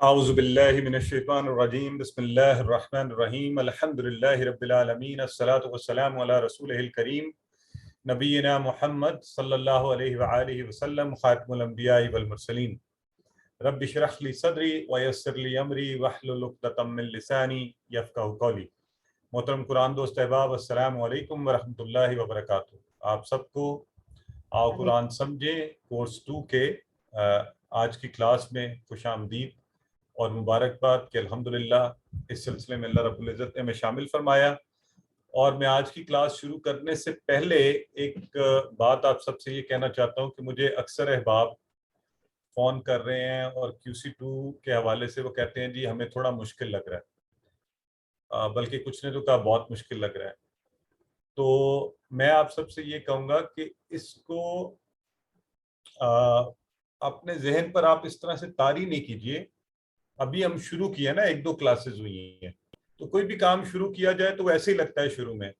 اعوذ باللہ من الشیطان الرجیم بسم اللہ الرحمن الرحیم الحمدللہ رب العالمین الصلاۃ والسلام علی رسولہ الکریم نبینا محمد صلی اللہ علیہ وآلہ وسلم خاتم الانبیاء والمرسلین رب اشرح لی صدری ویسر لی امری واحلل عقدۃ من لسانی یفقہوا قولی۔ محترم قرآن دوست احباب، السلام علیکم ورحمۃ اللہ وبرکاتہ۔ آپ سب کو آؤ قرآن سمجھیں کورس 2 کے آج کی کلاس میں خوش آمدید اور مبارکباد کہ الحمدللہ اس سلسلے میں اللہ رب العزت نے ہمیں شامل فرمایا۔ اور میں آج کی کلاس شروع کرنے سے پہلے ایک بات آپ سب سے یہ کہنا چاہتا ہوں کہ مجھے اکثر احباب فون کر رہے ہیں اور QC2 کے حوالے سے وہ کہتے ہیں جی ہمیں تھوڑا مشکل لگ رہا ہے، بلکہ کچھ نے تو کہا بہت مشکل لگ رہا ہے۔ تو میں آپ سب سے یہ کہوں گا کہ اس کو اپنے ذہن پر آپ اس طرح سے طاری نہیں کیجئے۔ ابھی ہم شروع کیے نا، 1-2 کلاسز ہوئی ہیں، تو کوئی بھی کام شروع کیا جائے تو ویسے ہی لگتا ہے شروع میں،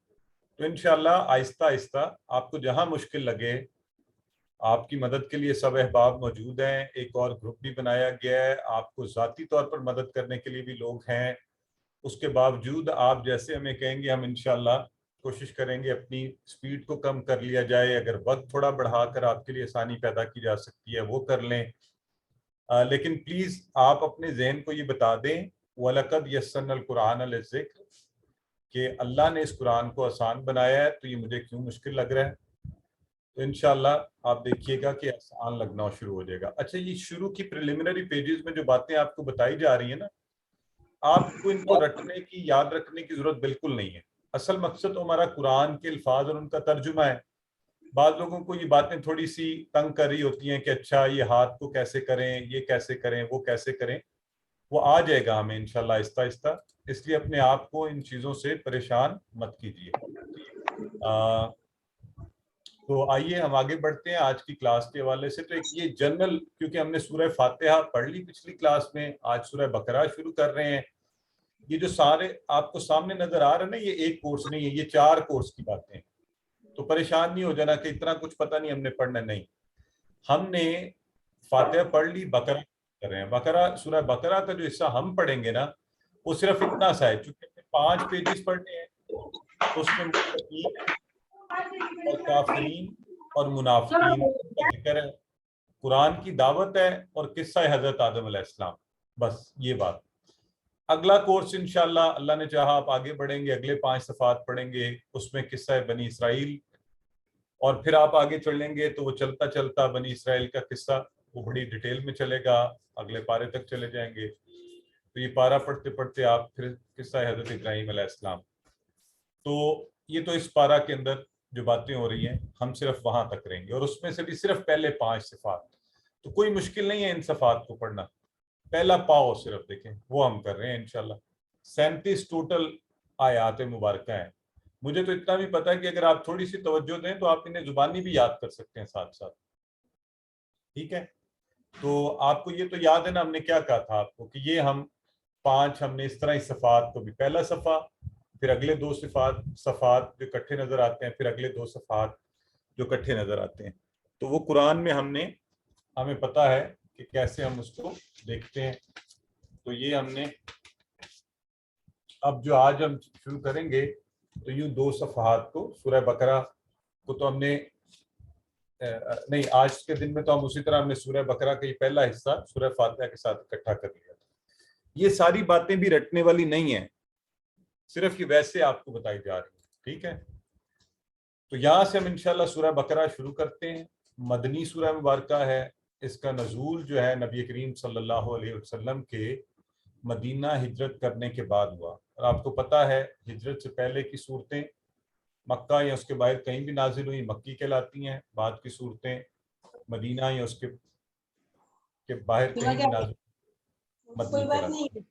تو انشاءاللہ آہستہ آہستہ آپ کو جہاں مشکل لگے، آپ کی مدد کے لیے سب احباب موجود ہیں، ایک اور گروپ بھی بنایا گیا ہے، آپ کو ذاتی طور پر مدد کرنے کے لیے بھی لوگ ہیں۔ اس کے باوجود آپ جیسے ہمیں کہیں گے ہم انشاءاللہ کوشش کریں گے اپنی سپیڈ کو کم کر لیا جائے، اگر وقت تھوڑا بڑھا کر آپ کے لیے آسانی پیدا کی جا سکتی ہے وہ کر لیں۔ لیکن پلیز آپ اپنے ذہن کو یہ بتا دیں وَلَقَدْ يَسَّرْنَا الْقُرْآنَ لِلذِّكْرِ کہ اللہ نے اس قرآن کو آسان بنایا ہے، تو یہ مجھے کیوں مشکل لگ رہا ہے؟ تو انشاءاللہ آپ دیکھیے گا کہ آسان لگنا شروع ہو جائے گا۔ اچھا، یہ شروع کی پریلیمنری پیجز میں جو باتیں آپ کو بتائی جا رہی ہیں نا، آپ کو ان کو رٹنے کی، یاد رکھنے کی ضرورت بالکل نہیں ہے۔ اصل مقصد تو ہمارا قرآن کے الفاظ اور ان کا ترجمہ ہے۔ بعض لوگوں کو یہ باتیں تھوڑی سی تنگ کر رہی ہوتی ہیں کہ اچھا یہ ہاتھ کو کیسے کریں، یہ کیسے کریں، وہ کیسے کریں۔ وہ آ جائے گا ہمیں انشاءاللہ آہستہ آہستہ، اس لیے اپنے آپ کو ان چیزوں سے پریشان مت کیجیے۔ تو آئیے ہم آگے بڑھتے ہیں آج کی کلاس کے حوالے سے۔ تو ایک یہ جنرل، کیونکہ ہم نے سورہ فاتحہ پڑھ لی پچھلی کلاس میں، آج سورہ بقرہ شروع کر رہے ہیں۔ یہ جو سارے آپ کو سامنے نظر آ رہے ہیں نا، یہ ایک کورس نہیں ہے، یہ 4 کورس کی باتیں ہیں۔ تو پریشان نہیں ہو جانا کہ اتنا کچھ پتہ نہیں ہم نے پڑھنا، نہیں۔ ہم نے فاتحہ پڑھ لی، بقرہ کر رہے ہیں۔ بقرہ، سورہ بقرہ کا جو حصہ ہم پڑھیں گے نا، وہ صرف اتنا سا ہے، چونکہ 5 پیجز پڑھنے ہیں، تو اس میں متقین اور کافرین اور منافقین کا ذکر ہے، قرآن کی دعوت ہے اور قصہ حضرت آدم علیہ السلام، بس یہ بات۔ اگلا کورس انشاءاللہ اللہ نے چاہا آپ آگے بڑھیں گے، اگلے 5 صفحات پڑھیں گے، اس میں قصہ بنی اسرائیل، اور پھر آپ آگے چلیں گے تو وہ چلتا چلتا بنی اسرائیل کا قصہ وہ بڑی ڈیٹیل میں چلے گا، اگلے پارے تک چلے جائیں گے۔ تو یہ پارہ پڑھتے پڑھتے آپ پھر قصہ حضرت ابراہیم علیہ السلام۔ تو یہ تو اس پارہ کے اندر جو باتیں ہو رہی ہیں ہم صرف وہاں تک رہیں گے، اور اس میں سے بھی صرف پہلے 5 صفحات۔ تو کوئی مشکل نہیں ہے ان صفحات کو پڑھنا، پہلا پاؤ صرف دیکھیں وہ ہم کر رہے ہیں انشاءاللہ۔ 37 ٹوٹل آیات مبارکہ ہیں۔ مجھے تو اتنا بھی پتا ہے کہ اگر آپ تھوڑی سی توجہ دیں تو آپ انہیں زبانی بھی یاد کر سکتے ہیں ساتھ ساتھ، ٹھیک ہے؟ تو آپ کو یہ تو یاد ہے نا ہم نے کیا کہا تھا آپ کو، کہ یہ ہم 5 ہم نے اس طرح ہی صفحات کو بھی، پہلا صفحہ، پھر اگلے 2 صفحات جو اکٹھے نظر آتے ہیں، پھر اگلے 2 صفحات جو اکٹھے نظر آتے ہیں۔ تو وہ قرآن میں ہمیں پتا ہے کہ کیسے ہم اس کو دیکھتے ہیں۔ تو یہ ہم نے اب جو آج ہم شروع کریں گے تو یوں 2 صفحات کو، سورہ بقرہ کو تو ہم نے نہیں، آج کے دن میں تو ہم اسی طرح ہم نے سورہ بقرہ کا یہ پہلا حصہ سورہ فاتحہ کے ساتھ اکٹھا کر لیا تھا۔ یہ ساری باتیں بھی رٹنے والی نہیں ہیں، صرف یہ ویسے آپ کو بتائی جا رہی ہیں، ٹھیک ہے؟ تو یہاں سے ہم انشاءاللہ سورہ بقرہ شروع کرتے ہیں۔ مدنی سورہ مبارکہ ہے، اس کا نزول جو ہے نبی کریم صلی اللہ علیہ وسلم کے مدینہ ہجرت کرنے کے بعد ہوا، اور آپ کو پتہ ہے ہجرت سے پہلے کی صورتیں مکہ یا اس کے باہر کہیں بھی نازل ہوئی مکی کہلاتی ہیں، بعد کی صورتیں مدینہ یا اس کے باہر کہیں بھی نازل مدنی کہلاتی ہیں۔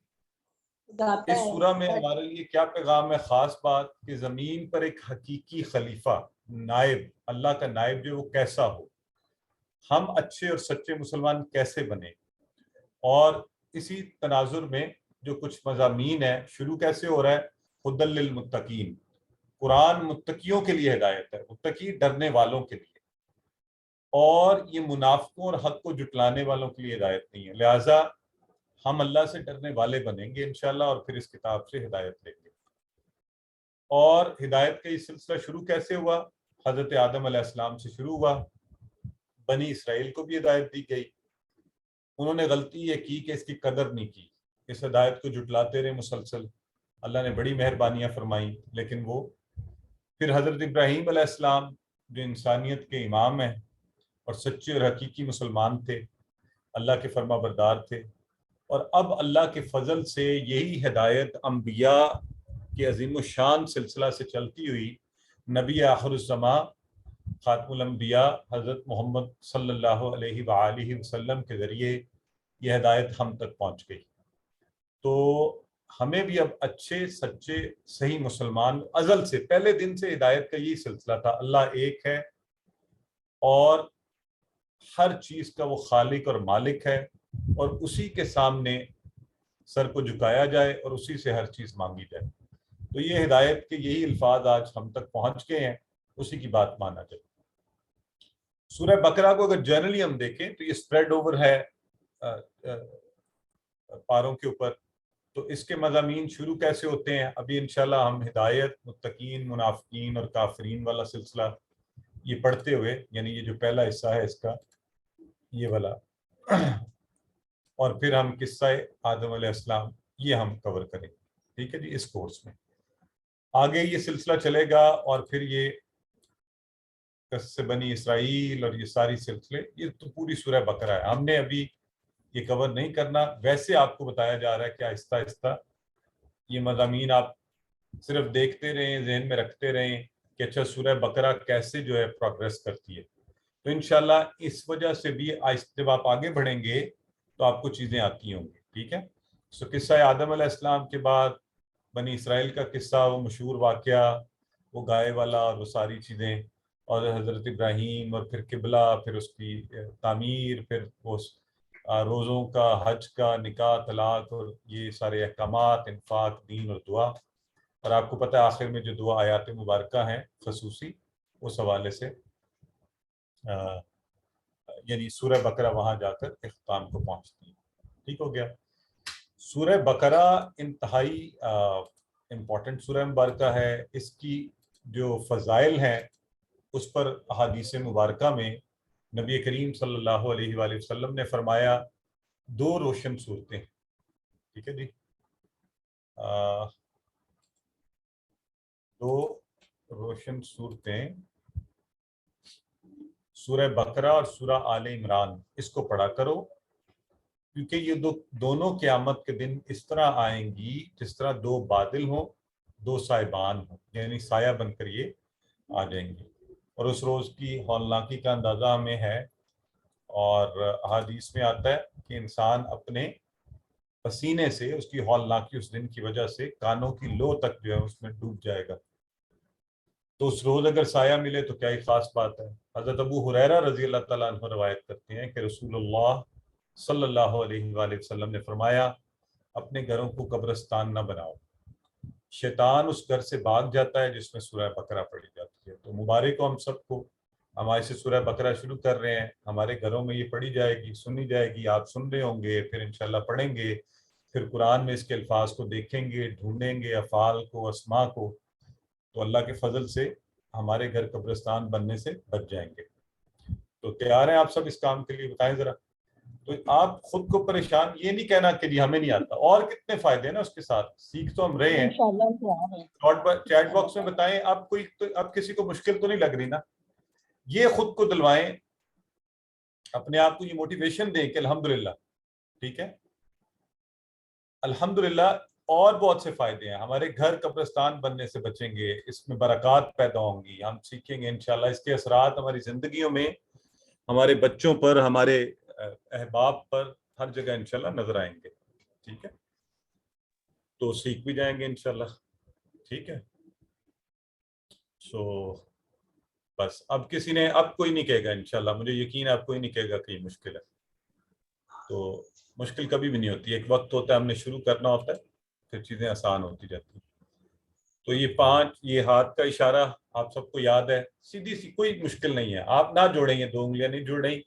اس سورہ میں ہمارے لیے کیا پیغام ہے؟ خاص بات کہ زمین پر ایک حقیقی خلیفہ، نائب، اللہ کا نائب جو وہ کیسا ہو، ہم اچھے اور سچے مسلمان کیسے بنے، اور اسی تناظر میں جو کچھ مضامین ہیں، شروع کیسے ہو رہا ہے؟ ہدی للمتقین، قرآن متقیوں کے لیے ہدایت ہے، متقی ڈرنے والوں کے لیے، اور یہ منافقوں اور حق کو جٹلانے والوں کے لیے ہدایت نہیں ہے۔ لہٰذا ہم اللہ سے ڈرنے والے بنیں گے انشاءاللہ، اور پھر اس کتاب سے ہدایت لیں گے۔ اور ہدایت کا یہ سلسلہ شروع کیسے ہوا؟ حضرت آدم علیہ السلام سے شروع ہوا۔ بنی اسرائیل کو بھی ہدایت دی گئی، انہوں نے غلطی یہ کی کہ اس کی قدر نہیں کی، اس ہدایت کو جھٹلاتے رہے مسلسل، اللہ نے بڑی مہربانیاں فرمائیں، لیکن وہ پھر حضرت ابراہیم علیہ السلام جو انسانیت کے امام ہیں اور سچے اور حقیقی مسلمان تھے، اللہ کے فرما بردار تھے، اور اب اللہ کے فضل سے یہی ہدایت انبیاء کے عظیم الشان سلسلہ سے چلتی ہوئی نبی آخر الزماں خاتم الانبیاء حضرت محمد صلی اللہ علیہ وآلہ وسلم کے ذریعے یہ ہدایت ہم تک پہنچ گئی۔ تو ہمیں بھی اب اچھے سچے صحیح مسلمان، ازل سے پہلے دن سے ہدایت کا یہی سلسلہ تھا، اللہ ایک ہے اور ہر چیز کا وہ خالق اور مالک ہے، اور اسی کے سامنے سر کو جھکایا جائے اور اسی سے ہر چیز مانگی جائے۔ تو یہ ہدایت کے یہی الفاظ آج ہم تک پہنچ گئے ہیں، اسی کی بات مانا جائے۔ سورہ بقرہ کو اگر جنرلی ہم دیکھیں تو یہ سپریڈ اوور ہے پاروں کے اوپر، تو اس کے مضامین شروع کیسے ہوتے ہیں؟ ابھی انشاءاللہ ہم ہدایت، متقین، منافقین اور کافرین والا سلسلہ یہ پڑھتے ہوئے، یعنی یہ جو پہلا حصہ ہے اس کا یہ والا، اور پھر ہم قصہ آدم علیہ السلام یہ ہم کور کریں گے، ٹھیک ہے جی، اس کورس میں آگے یہ سلسلہ چلے گا، اور پھر یہ قصہ بنی اسرائیل اور یہ ساری سلسلے، یہ تو پوری سورہ بقرہ ہے، ہم نے ابھی یہ کور نہیں کرنا، ویسے آپ کو بتایا جا رہا ہے کہ آہستہ آہستہ یہ مضامین آپ صرف دیکھتے رہیں، ذہن میں رکھتے رہیں کہ اچھا سورہ بقرہ کیسے جو ہے پروگریس کرتی ہے، تو انشاءاللہ اس وجہ سے بھی جب آپ آگے بڑھیں گے تو آپ کو چیزیں آتی ہوں گی، ٹھیک ہے۔ سو قصہ آدم علیہ السلام کے بعد بنی اسرائیل کا قصہ، وہ مشہور واقعہ، وہ گائے والا اور وہ ساری چیزیں، اور حضرت ابراہیم، اور پھر قبلہ، پھر اس کی تعمیر، پھر اس روزوں کا، حج کا، نکاح، طلاق، اور یہ سارے احکامات، انفاق، دین اور دعا، اور آپ کو پتہ ہے آخر میں جو دعا آیات مبارکہ ہیں خصوصی، اس حوالے سے یعنی سورہ بقرہ وہاں جا کر اختتام کو پہنچتی ہے، ٹھیک ہو گیا۔ سورہ بقرہ انتہائی امپورٹنٹ سورہ مبارکہ ہے، اس کی جو فضائل ہیں اس پر احادیث مبارکہ میں نبی کریم صلی اللہ علیہ وآلہ وسلم نے فرمایا 2 روشن صورتیں، ٹھیک ہے جی، 2 روشن صورتیں، سورہ بقرہ اور سورہ آل عمران، اس کو پڑھا کرو، کیونکہ یہ دونوں قیامت کے دن اس طرح آئیں گی جس طرح 2 بادل ہوں، 2 سائبان ہوں، یعنی سایہ بن کر یہ آ جائیں گے، اور اس روز کی ہولناکی کا اندازہ ہمیں ہے، اور احادیث میں آتا ہے کہ انسان اپنے پسینے سے، اس کی ہولناکی اس دن کی وجہ سے کانوں کی لو تک جو ہے اس میں ڈوب جائے گا، تو اس روز اگر سایہ ملے تو کیا ہی خاص بات ہے۔ حضرت ابو ہریرہ رضی اللہ تعالیٰ عنہ روایت کرتے ہیں کہ رسول اللہ صلی اللہ علیہ وآلہ وسلم نے فرمایا اپنے گھروں کو قبرستان نہ بناؤ، شیطان اس گھر سے بھاگ جاتا ہے جس میں سورہ بقرہ پڑھی جاتی ہے۔ تو مبارک ہو ہم سب کو، ہم آج سے سورہ بقرہ شروع کر رہے ہیں، ہمارے گھروں میں یہ پڑھی جائے گی، سنی جائے گی، آپ سن رہے ہوں گے، پھر انشاءاللہ پڑھیں گے، پھر قرآن میں اس کے الفاظ کو دیکھیں گے، ڈھونڈیں گے، افعال کو، اسماء کو، تو اللہ کے فضل سے ہمارے گھر قبرستان بننے سے بچ جائیں گے۔ تو تیار ہیں آپ سب اس کام کے لیے؟ بتائیں ذرا۔ تو آپ خود کو پریشان یہ نہیں کہنا کہ جی ہمیں نہیں آتا، اور کتنے فائدے ہیں نا اس کے ساتھ، سیکھ تو ہم رہے ہیں۔ چیٹ باکس میں بتائیں اب کسی کو مشکل تو نہیں لگ رہی نا؟ یہ خود کو دلوائیں، اپنے آپ کو یہ موٹیویشن دیں کہ الحمدللہ، ٹھیک ہے، الحمدللہ۔ اور بہت سے فائدے ہیں، ہمارے گھر قبرستان بننے سے بچیں گے، اس میں برکات پیدا ہوں گی، ہم سیکھیں گے انشاءاللہ، اس کے اثرات ہماری زندگیوں میں، ہمارے بچوں پر، ہمارے احباب پر، ہر جگہ انشاءاللہ نظر آئیں گے، ٹھیک ہے، تو سیکھ بھی جائیں گے انشاءاللہ، ٹھیک ہے۔ سو بس اب کسی نے، اب کوئی نہیں کہے گا انشاءاللہ، مجھے یقین ہے اب کوئی نہیں کہے گا کہ یہ مشکل ہے، تو مشکل کبھی بھی نہیں ہوتی، ایک وقت ہوتا ہے ہم نے شروع کرنا ہوتا ہے، پھر چیزیں آسان ہوتی جاتی ہیں۔ تو یہ 5، یہ ہاتھ کا اشارہ آپ سب کو یاد ہے، سیدھی سی، کوئی مشکل نہیں ہے، آپ نہ جوڑیں، یہ 2 انگلیاں نہیں جڑ رہی،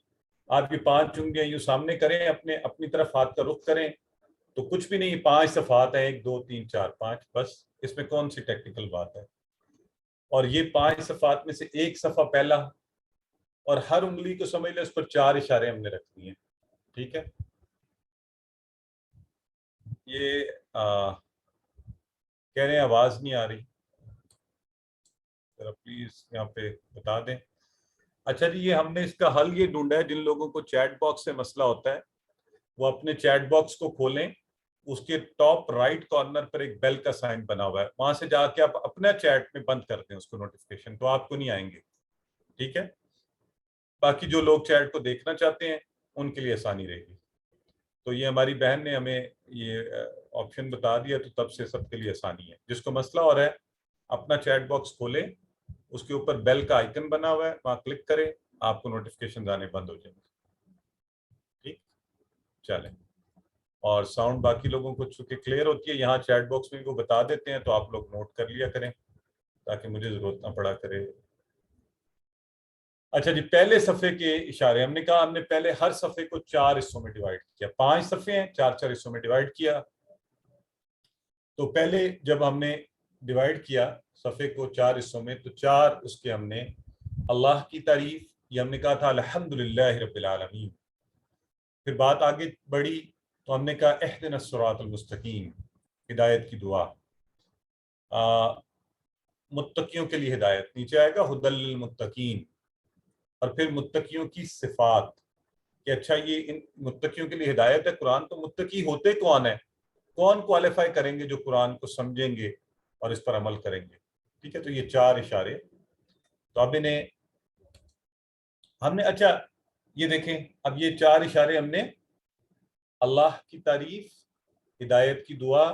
آپ کی 5 انگلیاں یوں سامنے کریں، اپنی طرف ہاتھ کا رخ کریں، تو کچھ بھی نہیں، 5 صفحات ہیں، 1 2 3 4 5، بس اس میں کون سی ٹیکنیکل بات ہے. اور یہ 5 صفحات میں سے ایک صفحہ پہلا، اور ہر انگلی کو سمجھ لیں اس پر 4 اشارے ہم نے رکھ دیے ہیں. ٹھیک ہے. یہ کہہ رہے ہیں آواز نہیں آ رہی، ذرا پلیز یہاں پہ بتا دیں. اچھا جی، یہ ہم نے اس کا حل یہ ڈھونڈا ہے، جن لوگوں کو چیٹ باکس سے مسئلہ ہوتا ہے وہ اپنے چیٹ باکس کو کھولیں، اس کے ٹاپ رائٹ کارنر پر ایک بیل کا سائن بنا ہوا ہے، وہاں سے جا کے آپ اپنا چیٹ میں بند کر دیں اس کو، نوٹیفیکیشن تو آپ کو نہیں آئیں گے. ٹھیک ہے. باقی جو لوگ چیٹ کو دیکھنا چاہتے ہیں ان کے لیے آسانی رہے گی. تو یہ ہماری بہن نے ہمیں یہ آپشن بتا دیا، تو تب سے سب کے لیے آسانی ہے. جس کو مسئلہ ہو رہا ہے اپنا چیٹ باکس کھولے، اس کے اوپر بیل کا آئیکن بنا ہوا ہے، وہاں کلک کرے، آپ کو نوٹیفیکیشن آنے بند ہو جائیں گے. ٹھیک چلیں. اور ساؤنڈ باقی لوگوں کو چونکہ کلیئر ہوتی ہے، یہاں چیٹ باکس میں وہ بتا دیتے ہیں تو آپ لوگ نوٹ کر لیا کریں تاکہ مجھے ضرورت نہ پڑا کرے. اچھا جی، پہلے صفحے کے اشارے ہم نے کہا، ہم نے پہلے ہر صفحے کو 4 حصوں میں ڈیوائیڈ کیا. 5 صفحے ہیں، 4 حصوں میں ڈیوائیڈ کیا. تو پہلے جب ہم نے ڈیوائیڈ کیا صفحے کو 4 حصوں میں، تو 4 اس کے ہم نے اللہ کی تعریف، یہ ہم نے کہا تھا الحمدللہ رب العالمین. پھر بات آگے بڑھی تو ہم نے کہا اہدنا الصراط المستقیم، ہدایت کی دعا. متقیوں کے لیے ہدایت، نیچے آئے گا ہدی للمتقین. اور پھر متقیوں کی صفات کہ اچھا یہ ان متقیوں کے لیے ہدایت ہے قرآن، تو متقی ہوتے کون ہیں، کون کوالیفائی کریں گے جو قرآن کو سمجھیں گے اور اس پر عمل کریں گے. ٹھیک ہے. تو یہ 4 اشارے تو اب انہیں ہم نے، اچھا یہ دیکھیں، اب یہ 4 اشارے ہم نے اللہ کی تعریف، ہدایت کی دعا،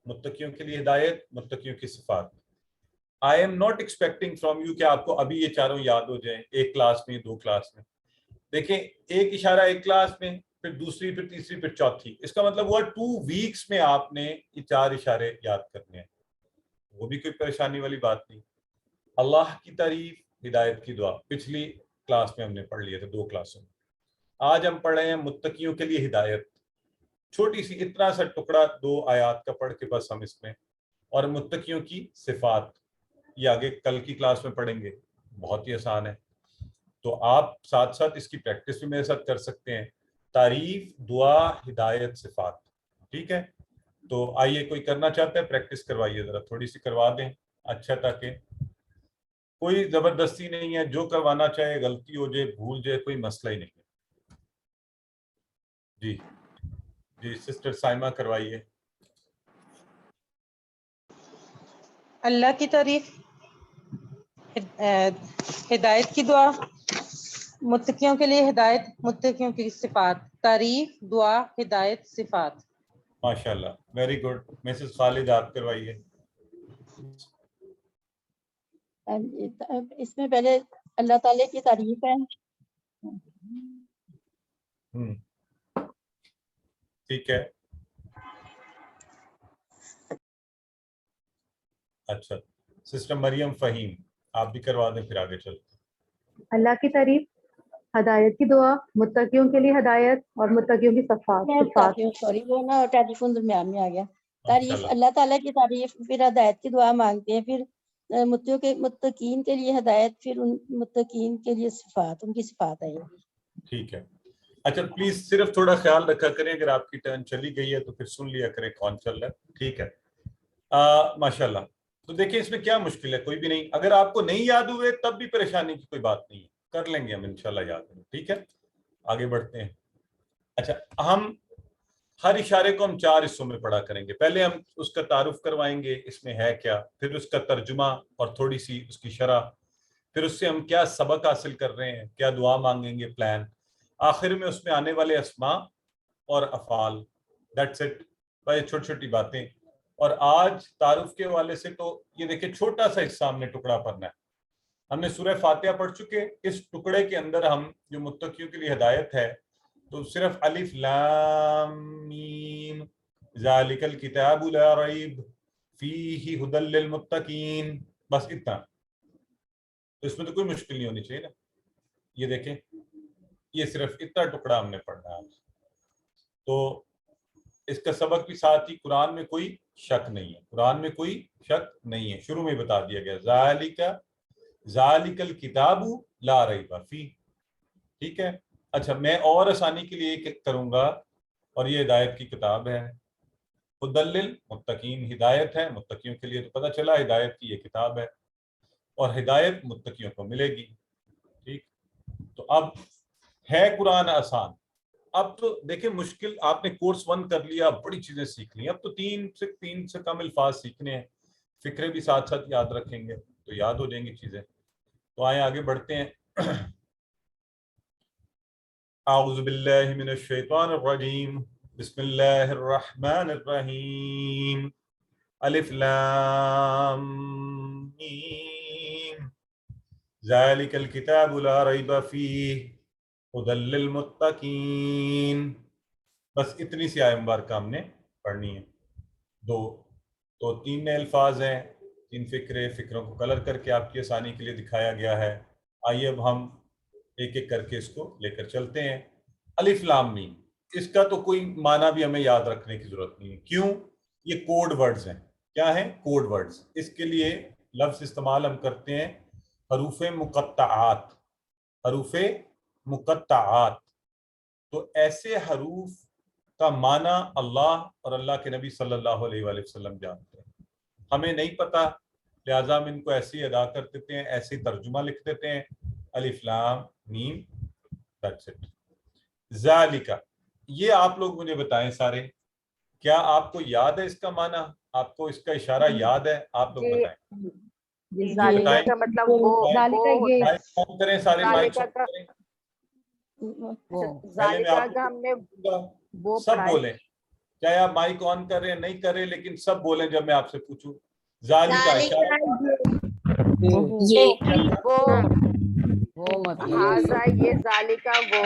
متقیوں کے لیے ہدایت، متقیوں کی صفات. I am not expecting from you کہ آپ کو ابھی یہ چاروں یاد ہو جائیں ایک کلاس میں، 2 کلاس میں. دیکھیں ایک اشارہ ایک کلاس میں، پھر دوسری، پھر تیسری، پھر چوتھی، اس کا مطلب ہوا 2 ویکس میں آپ نے یہ 4 اشارے یاد کرنے ہیں. وہ بھی کوئی پریشانی والی بات نہیں. اللہ کی تعریف، ہدایت کی دعا پچھلی کلاس میں ہم نے پڑھ لیے تھے 2 کلاسوں میں. آج ہم پڑھ رہے ہیں متقیوں کے لیے ہدایت، چھوٹی سی اتنا سا ٹکڑا 2 آیات کا پڑھ کے بس ہم اس میں. اور متقیوں کی صفات یہ آگے کل کی کلاس میں پڑھیں گے، بہت ہی آسان ہے. تو آپ ساتھ ساتھ اس کی پریکٹس بھی میرے ساتھ کر سکتے ہیں. تعریف، دعا، ہدایت، صفات. ٹھیک ہے. تو آئیے کوئی کرنا چاہتا ہے پریکٹس کروائیے، ذرا تھوڑی سی کروا دیں اچھا، تاکہ کوئی زبردستی نہیں ہے، جو کروانا چاہے، غلطی ہو جائے، بھول جائے، کوئی مسئلہ ہی نہیں ہے. جی جی سسٹر سائمہ کروائیے. اللہ کی تعریف، ہدایت کی دعا، متقیوں کے لیے ہدایت، متقیوں کی صفات. تعریف، دعا، ہدایت، صفات. ماشاء اللہ، ویری گڈ. مسز خالد آپ کروائیے. اس میں پہلے اللہ تعالیٰ کی تعریف ہے. ٹھیک ہے. اچھا سسٹر مریم فہیم آپ بھی کروا دیں، پھر آگے چلتے. اللہ کی تعریف، ہدایت کی دعا، متقیوں کے لیے ہدایت اور متقیوں کی صفات. سوری وہ نا ٹیلی فون درمیان میں آ گیا. تعریف ماشاءاللہ. اللہ تعالیٰ کی تعریف، پھر ہدایت کی دعا مانگتے ہیں، پھر متقین کے لیے ہدایت، پھر ان متقین کے لیے صفات، ان کی صفات ہے. ٹھیک ہے. اچھا پلیز صرف تھوڑا خیال رکھا کریں، اگر آپ کی ٹرن چلی گئی ہے تو پھر سن لیا کریں کون چل رہا ہے. ٹھیک ہے. ماشاءاللہ. تو دیکھیں اس میں کیا مشکل ہے، کوئی بھی نہیں. اگر آپ کو نہیں یاد ہوئے تب بھی پریشانی کی کوئی بات نہیں ہے، کر لیں گے ہم انشاءاللہ یاد. ٹھیک ہے. آگے بڑھتے ہیں. اچھا ہم ہر اشارے کو ہم 4 حصوں میں پڑھا کریں گے. پہلے ہم اس کا تعارف کروائیں گے اس میں ہے کیا، پھر اس کا ترجمہ اور تھوڑی سی اس کی شرح، پھر اس سے ہم کیا سبق حاصل کر رہے ہیں، کیا دعا مانگیں گے، پلان، آخر میں اس میں آنے والے اسماء اور افعال. That's it. بھائی چھوٹی چھوٹی باتیں. اور آج تعارف کے حوالے سے تو یہ دیکھیں چھوٹا سا حصہ ہم نے ٹکڑا پڑھنا ہے. ہم نے سورہ فاتحہ پڑھ چکے، اس ٹکڑے کے اندر ہم جو متقیوں کے لیے ہدایت ہے تو صرف الف لام میم ذالک الکتاب لا ریب فیہ ھدی للمتقین، بس اتنا. تو اس میں تو کوئی مشکل نہیں ہونی چاہیے نا. یہ دیکھیں یہ صرف اتنا ٹکڑا ہم نے پڑھنا ہے. تو اس کا سبق بھی ساتھ ہی قرآن میں کوئی شک نہیں ہے، قرآن میں کوئی شک نہیں ہے، شروع میں بتا دیا گیا ذالک الکتاب لا ریب فیہ، ٹھیک ہے۔ اچھا میں اور آسانی کے لیے ایک کروں گا، اور یہ ہدایت کی کتاب ہے، ہدی للمتقین، ہدایت ہے متقیوں کے لیے، تو پتہ چلا ہدایت کی یہ کتاب ہے اور ہدایت متقیوں کو ملے گی، ٹھیک۔ تو اب ہے قرآن آسان، اب تو دیکھیں مشکل آپ نے کورس 1 کر لیا، بڑی چیزیں سیکھ لی، اب تو 3 سے کم الفاظ سیکھنے ہیں، فکرے بھی ساتھ ساتھ یاد رکھیں گے تو یاد ہو جائیں گی چیزیں۔ تو آئیں آگے بڑھتے ہیں۔ اعوذ باللہ من الشیطان الرجیم، بسم اللہ الرحمن الرحیم، الف لام میم، ذالک الکتاب لا ریب فیہ ھدی للمتقین۔ بس اتنی سی آیت مبارکہ ہم نے پڑھنی ہے، تو 3 نئے الفاظ ہیں، 3 فکروں کو کلر کر کے آپ کی آسانی کے لیے دکھایا گیا ہے۔ آئیے اب ہم ایک ایک کر کے اس کو لے کر چلتے ہیں۔ الف لام میم، اس کا تو کوئی معنی بھی ہمیں یاد رکھنے کی ضرورت نہیں ہے، کیوں؟ یہ کوڈ ورڈز ہیں۔ کیا ہیں؟ Code words. اس کے لیے لفظ استعمال ہم کرتے ہیں حروف مقطعات، حروف مقطعات۔ تو ایسے حروف کا معنی اللہ اور اللہ کے نبی صلی اللہ علیہ وآلہ وسلم جانتے ہیں، ہمیں نہیں پتہ، لہٰذا ہم ان کو ایسے ہی ادا کر دیتے ہیں، ایسے ہی ترجمہ لکھ دیتے ہیں، الف لام میم، دیٹس اٹ۔ ذالک، یہ آپ لوگ مجھے بتائیں سارے، کیا آپ کو یاد ہے اس کا معنی؟ آپ کو اس کا اشارہ یاد ہے؟ آپ لوگ بتائیں، ذالکہ کا مطلب وہ مائک آن کریں، سارے مائک آن کریں، پہلے میں آپ ذالکہ کا ہم نے وہ سب پڑھا ہے، بولیں، چاہے آپ مائک آن کر رہے ہیں نہیں کر رہے، لیکن سب بولیں جب میں آپ سے پوچھوں۔ ذالکہ وہ ہاذا، یہ ذالکہ وہ،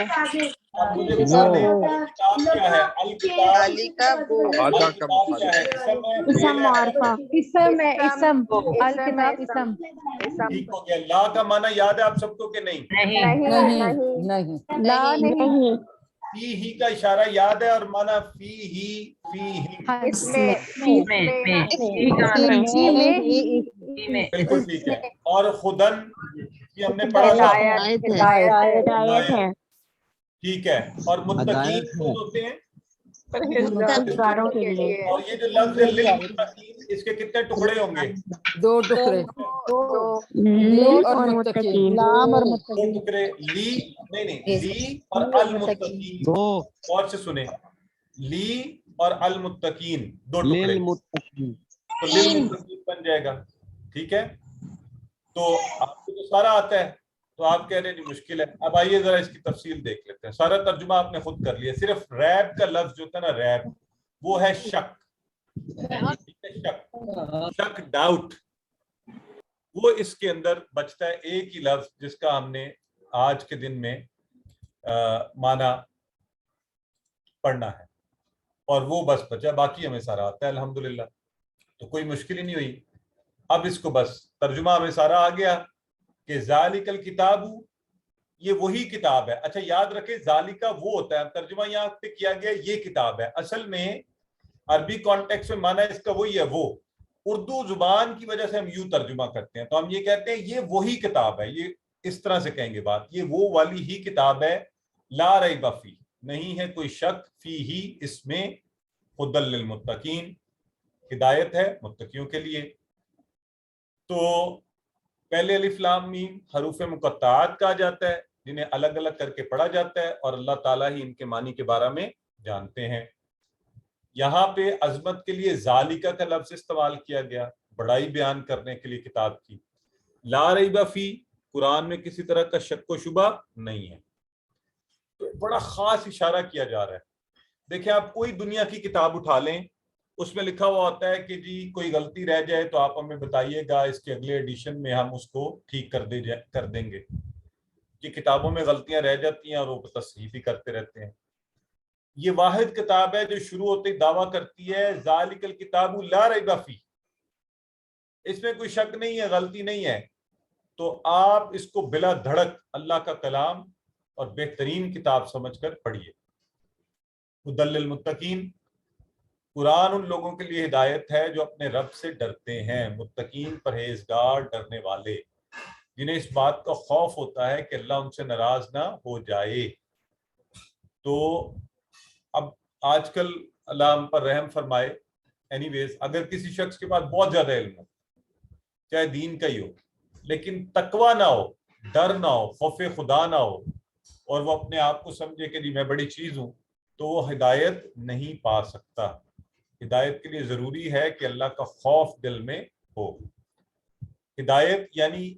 اب مجھے بتا دیں الکتاب کیا ہے؟ الکتاب، ذالکہ وہ، الکتاب کیا ہے؟ اسم ہے، فعل اسم ہے؟ معرفہ، اسم ہے، اسم، اسم الکتاب اسم۔ ٹھیک ہو گیا۔ لا کا معنی یاد ہے آپ سب کو کہ نہیں؟ لا نہیں، فی ہی کا اشارہ یاد ہے، اور معنی فی ہی، فی ہی، اس میں، بالکل ٹھیک ہے۔ اور خدن یہ ہم نے پڑھا تھا، ہدایت ہے، ٹھیک ہے۔ اور متقین کون ہوتے ہیں؟ پرہیزگاروں کے لیے، اور یہ جو لفظ ہے للمتقین، اس کے کتنے ٹکڑے ہوں گے؟ 2 ٹکڑے، لی اور متقین، لام اور 2 متقین، ٹکڑے، لی نہیں، لی اور المتقین، اور سے سنیں، لی اور المتقین 2 ٹکڑے، تو للمتقین بن جائے گا، ٹھیک ہے۔ تو آپ کو تو سارا آتا ہے، تو آپ کہہ رہے ہیں جی مشکل ہے۔ اب آئیے ذرا اس کی تفصیل دیکھ لیتے ہیں۔ سارا ترجمہ آپ نے خود کر لیا، صرف ریب کا لفظ جو ہوتا ہے نا، ریب، وہ ہے شک، شک، ڈاؤٹ، وہ اس کے اندر بچتا ہے ایک ہی لفظ جس کا ہم نے آج کے دن میں معنی پڑھنا ہے، اور وہ بس بچا، باقی ہمیں سارا آتا ہے الحمدللہ، تو کوئی مشکل ہی نہیں ہوئی۔ اب اس کو بس ترجمہ ہمیں سارا آ گیا کہ ذالک الکتاب، یہ وہی کتاب ہے۔ اچھا یاد رکھیں ذالکہ وہ ہوتا ہے، ترجمہ یہاں پہ کیا گیا یہ کتاب ہے، اصل میں عربی کانٹیکس میں معنی اس کا وہی ہے وہ، اردو زبان کی وجہ سے ہم یوں ترجمہ کرتے ہیں، تو ہم یہ کہتے ہیں یہ وہی کتاب ہے، یہ اس طرح سے کہیں گے بات، یہ وہ والی ہی کتاب ہے، لا ریب فیہ، نہیں ہے کوئی شک، فی ہی، اس میں، ھدی للمتقین، ہدایت ہے متقیوں کے لیے۔ تو پہلے الف لام میم حروف مقطعات کہا جاتا ہے، جنہیں الگ الگ کر کے پڑھا جاتا ہے، اور اللہ تعالیٰ ہی ان کے معنی کے بارے میں جانتے ہیں۔ یہاں پہ عظمت کے لیے ذالکہ کا لفظ استعمال کیا گیا، بڑائی بیان کرنے کے لیے کتاب کی۔ لا ریب فی، قرآن میں کسی طرح کا شک و شبہ نہیں ہے، تو بڑا خاص اشارہ کیا جا رہا ہے۔ دیکھیں آپ کوئی دنیا کی کتاب اٹھا لیں، اس میں لکھا ہوا ہوتا ہے کہ جی کوئی غلطی رہ جائے تو آپ ہمیں بتائیے گا، اس کے اگلے ایڈیشن میں ہم اس کو ٹھیک کر دیں گے۔ یہ کتابوں میں غلطیاں رہ جاتی ہیں اور وہ تصحیح بھی کرتے رہتے ہیں۔ یہ واحد کتاب ہے جو شروع ہوتے ہی دعویٰ کرتی ہے ذالک الکتاب لا ریب فیہ، اس میں کوئی شک نہیں ہے، غلطی نہیں ہے، تو آپ اس کو بلا دھڑک اللہ کا کلام اور بہترین کتاب سمجھ کر پڑھیے۔ ھدی للمتقین، قرآن ان لوگوں کے لیے ہدایت ہے جو اپنے رب سے ڈرتے ہیں، متقین، پرہیزگار، ڈرنے والے، جنہیں اس بات کا خوف ہوتا ہے کہ اللہ ان سے ناراض نہ ہو جائے۔ تو اب آج کل اللہ ہم پر رحم فرمائے، اینی ویز اگر کسی شخص کے پاس بہت زیادہ علم ہو، چاہے دین کا ہی ہو، لیکن تقویٰ نہ ہو، ڈر نہ ہو، خوف خدا نہ ہو، اور وہ اپنے آپ کو سمجھے کہ جی میں بڑی چیز ہوں، تو وہ ہدایت نہیں پا سکتا۔ ہدایت کے لیے ضروری ہے کہ اللہ کا خوف دل میں ہو۔ ہدایت یعنی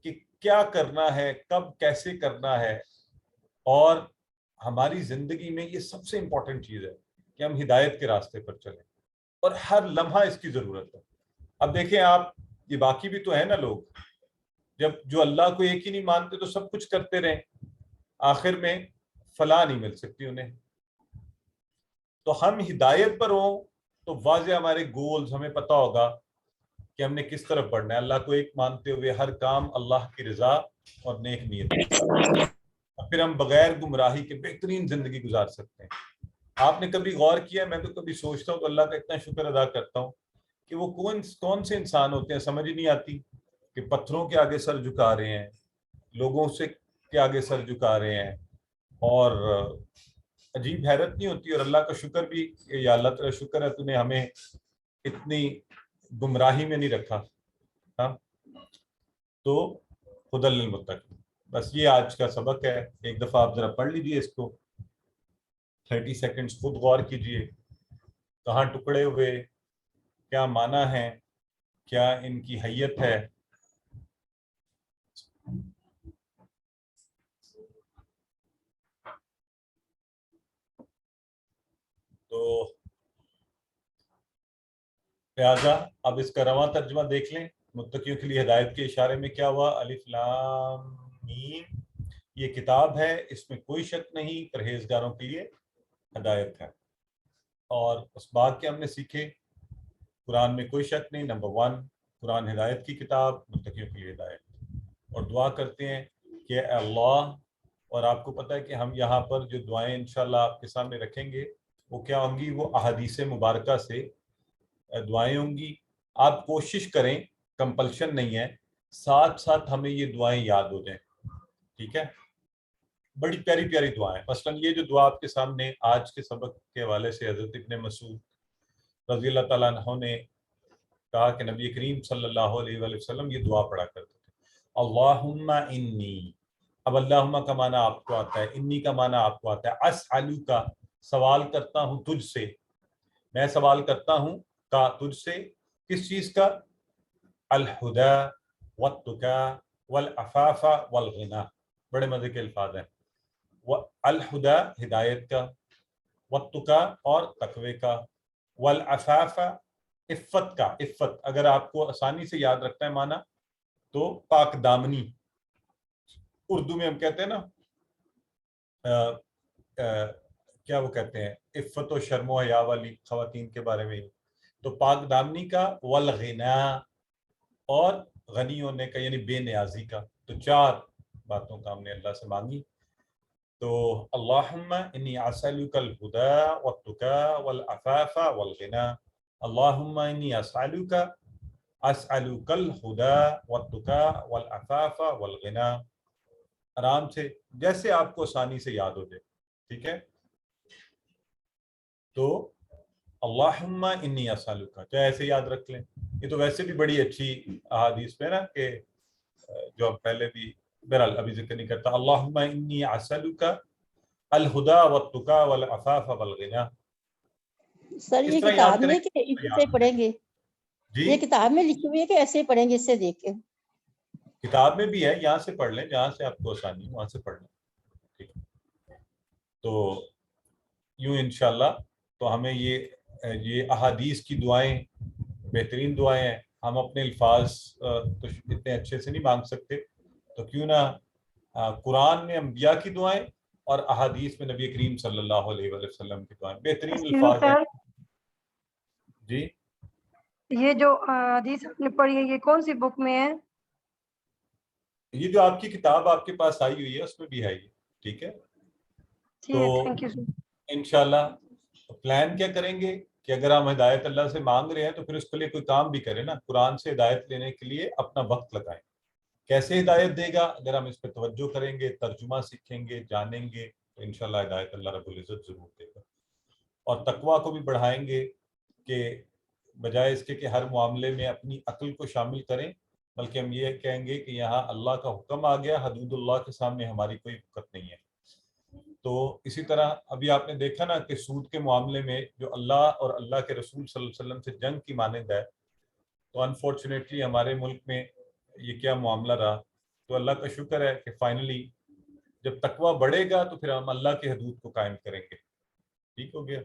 کہ کیا کرنا ہے، کب کیسے کرنا ہے، اور ہماری زندگی میں یہ سب سے امپورٹنٹ چیز ہے کہ ہم ہدایت کے راستے پر چلیں، اور ہر لمحہ اس کی ضرورت ہے۔ اب دیکھیں آپ، یہ باقی بھی تو ہے نا لوگ، جب جو اللہ کو ایک ہی نہیں مانتے تو سب کچھ کرتے رہیں، آخر میں فلاح نہیں مل سکتی انہیں۔ تو ہم ہدایت پر ہوں تو واضح ہمارے گولز، ہمیں پتہ ہوگا کہ ہم نے کس طرف بڑھنا ہے، اللہ کو ایک مانتے ہوئے ہر کام اللہ کی رضا اور نیک نیت کے ساتھ، اور پھر ہم بغیر گمراہی کے بہترین زندگی گزار سکتے ہیں۔ آپ نے کبھی غور کیا؟ میں تو کبھی سوچتا ہوں تو اللہ کا اتنا شکر ادا کرتا ہوں کہ وہ کون سے انسان ہوتے ہیں، سمجھ ہی نہیں آتی، کہ پتھروں کے آگے سر جھکا رہے ہیں، لوگوں سے کے آگے سر جھکا رہے ہیں، اور عجیب حیرت نہیں ہوتی؟ اور اللہ کا شکر بھی، یا اللہ تعالیٰ شکر ہے تو نے ہمیں اتنی گمراہی میں نہیں رکھا۔ ہاں، تو خدا للمتقین، بس یہ آج کا سبق ہے۔ ایک دفعہ آپ ذرا پڑھ لیجئے اس کو، 30 سیکنڈز خود غور کیجئے، کہاں ٹکڑے ہوئے، کیا معنی ہے، کیا ان کی حیت ہے۔ تو لہٰذا اب اس کا رواں ترجمہ دیکھ لیں۔ متقیوں کے لیے ہدایت کے اشارے میں کیا ہوا؟ الف لام میم، یہ کتاب ہے، اس میں کوئی شک نہیں، پرہیزگاروں کے لیے ہدایت ہے۔ اور اس بات کے ہم نے سیکھے، قرآن میں کوئی شک نہیں، نمبر 1 قرآن ہدایت کی کتاب، متقیوں کے لیے ہدایت۔ اور دعا کرتے ہیں کہ اے اللہ، اور آپ کو پتہ ہے کہ ہم یہاں پر جو دعائیں انشاءاللہ آپ کے سامنے رکھیں گے وہ کیا ہوں گی؟ وہ احادیث مبارکہ سے دعائیں ہوں گی۔ آپ کوشش کریں، کمپلشن نہیں ہے، ساتھ ساتھ ہمیں یہ دعائیں یاد ہو جائیں، ٹھیک ہے؟ بڑی پیاری پیاری دعائیں، مثلا یہ جو دعا آپ کے سامنے آج کے سبق کے حوالے سے حضرت ابن مسعود رضی اللہ تعالیٰ عنہ نے کہا کہ نبی کریم صلی اللہ علیہ وآلہ وسلم یہ دعا پڑھا کرتے تھے، اللہم انی، اب اللہم کا معنی آپ کو آتا ہے، انی کا معنی آپ کو آتا ہے، اسألو کا، سوال کرتا ہوں تجھ سے، میں سوال کرتا ہوں کا تجھ سے، کس چیز کا؟ الہدی والتقی والعفاف والغنی، بڑے مزے کے الفاظ ہیں۔ الہدی ہدایت کا، والتقی اور تقوی کا، والعفاف عفت کا، عفت اگر آپ کو آسانی سے یاد رکھنا ہے معنی تو پاک دامنی، اردو میں ہم کہتے ہیں نا کیا وہ کہتے ہیں، عفت و شرم و حیا والی خواتین کے بارے میں، تو پاک دامنی کا، والغنا اور غنی ہونے کا یعنی بے نیازی کا۔ تو 4 باتوں کا ہم نے اللہ سے مانگی۔ تو اللہم انی اسألک الہدی والتقی والعفاف والغنی، اللہم انی اسألک الہدی والتقی والعفاف والغنی، آرام سے جیسے آپ کو آسانی سے یاد ہو جائے، ٹھیک ہے؟ تو اللہم انی اسألک، چاہے ایسے یاد رکھ لیں، یہ تو ویسے بھی بڑی اچھی احادیث میں نا کہ جو ہم پہلے بھی بہرحال ابھی ذکر نہیں کرتا، اللہم انی اسألک الہدی والتقی والعفاف والغنی۔ سر اس یہ طرح یاد کتاب کریں میں کہ اس سے پڑھیں گے؟ جی یہ کتاب میں لکھی ہوئی ہے کہ ایسے ہی پڑھیں گے اس سے دیکھ کے؟ کتاب میں بھی ہے، یہاں سے پڑھ لیں، جہاں سے آپ کو آسانی ہو وہاں سے پڑھ لیں، ٹھیک ہے؟ تو یوں انشاءاللہ تو ہمیں یہ احادیث کی دعائیں بہترین دعائیں ہیں۔ ہم اپنے الفاظ تو اتنے اچھے سے نہیں مانگ سکتے، تو کیوں نہ قرآن میں انبیاء کی دعائیں اور احادیث میں نبی کریم صلی اللہ علیہ وآلہ وسلم کی دعائیں، بہترین الفاظ ہیں۔ جی یہ جو حدیث آپ نے پڑھی ہے یہ کون سی بک میں ہے؟ یہ جو آپ کی کتاب آپ کے پاس آئی ہوئی ہے اس میں بھی ہے یہ، ٹھیک ہے؟ تو تھینک یو سر۔ انشاءاللہ پلان کیا کریں گے کہ اگر ہم ہدایت اللہ سے مانگ رہے ہیں تو پھر اس کے لیے کوئی کام بھی کریں نا. قرآن سے ہدایت لینے کے لیے اپنا وقت لگائیں. کیسے ہدایت دے گا؟ اگر ہم اس پہ توجہ کریں گے, ترجمہ سیکھیں گے, جانیں گے, تو انشاءاللہ ہدایت اللہ رب العزت ضرور دے گا. اور تقویٰ کو بھی بڑھائیں گے کہ بجائے اس کے کہ ہر معاملے میں اپنی عقل کو شامل کریں, بلکہ ہم یہ کہیں گے کہ یہاں اللہ کا حکم آ گیا, حدود اللہ کے سامنے ہماری کوئی وقت نہیں ہے. تو اسی طرح ابھی آپ نے دیکھا نا کہ سود کے معاملے میں جو اللہ اور اللہ کے رسول صلی اللہ علیہ وسلم سے جنگ کی مانند ہے, تو انفارچونیٹلی ہمارے ملک میں یہ کیا معاملہ رہا. تو اللہ کا شکر ہے کہ فائنلی جب تقویٰ بڑھے گا تو پھر ہم اللہ کی حدود کو قائم کریں گے. ٹھیک ہو گیا؟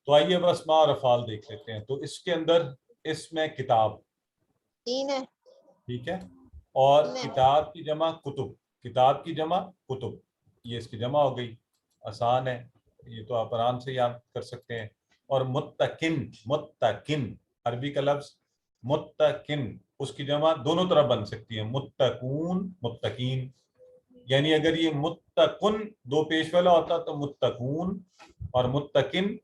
تو آئیے اب اسماء اور افعال دیکھ لیتے ہیں. تو اس کے اندر اس میں کتاب 3 ہے. ٹھیک ہے, اور کتاب کی جمع کتب, کتاب کی جمع کتب, یہ اس کی جمع ہو گئی. آسان ہے, یہ تو آپ آرام سے یاد کر سکتے ہیں. اور متقن, متقن عربی کا لفظ متقن, اس کی جمع دونوں طرح بن سکتی ہے, متقون, متقین. یعنی اگر یہ متقن 2 پیش والا ہوتا تو متقون, اور متقن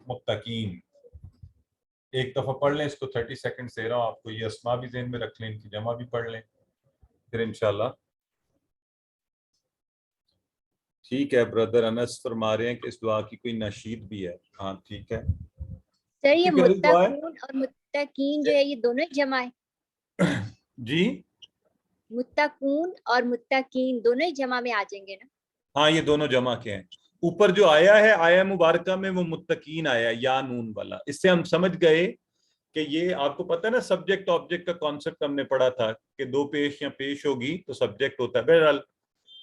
متقین. ایک دفعہ پڑھ لیں اس کو, 30 سیکنڈ دے رہا ہوں آپ کو, یہ اسماء بھی ذہن میں رکھ لیں, ان کی جمع بھی پڑھ لیں, پھر انشاءاللہ. ٹھیک ہے, بردر انس فرما رہے ہیں کہ اس دعا کی کوئی نشید بھی ہے. ہاں ٹھیک ہے سر یہ متقون اور متقین جو ہے یہ دونوں ہی جمع ہے. جی, متقون اور متقین دونوں ہی جمع میں آ جائیں گے نا؟ ہاں یہ دونوں جمع کے ہیں. اوپر جو آیا ہے آیا مبارکہ میں وہ متقین آیا, یا نون والا, اس سے ہم سمجھ گئے کہ یہ آپ کو پتہ ہے نا سبجیکٹ آبجیکٹ کا کانسیپٹ ہم نے پڑھا تھا کہ 2 پیش یا پیش ہوگی تو سبجیکٹ ہوتا ہے. بہرحال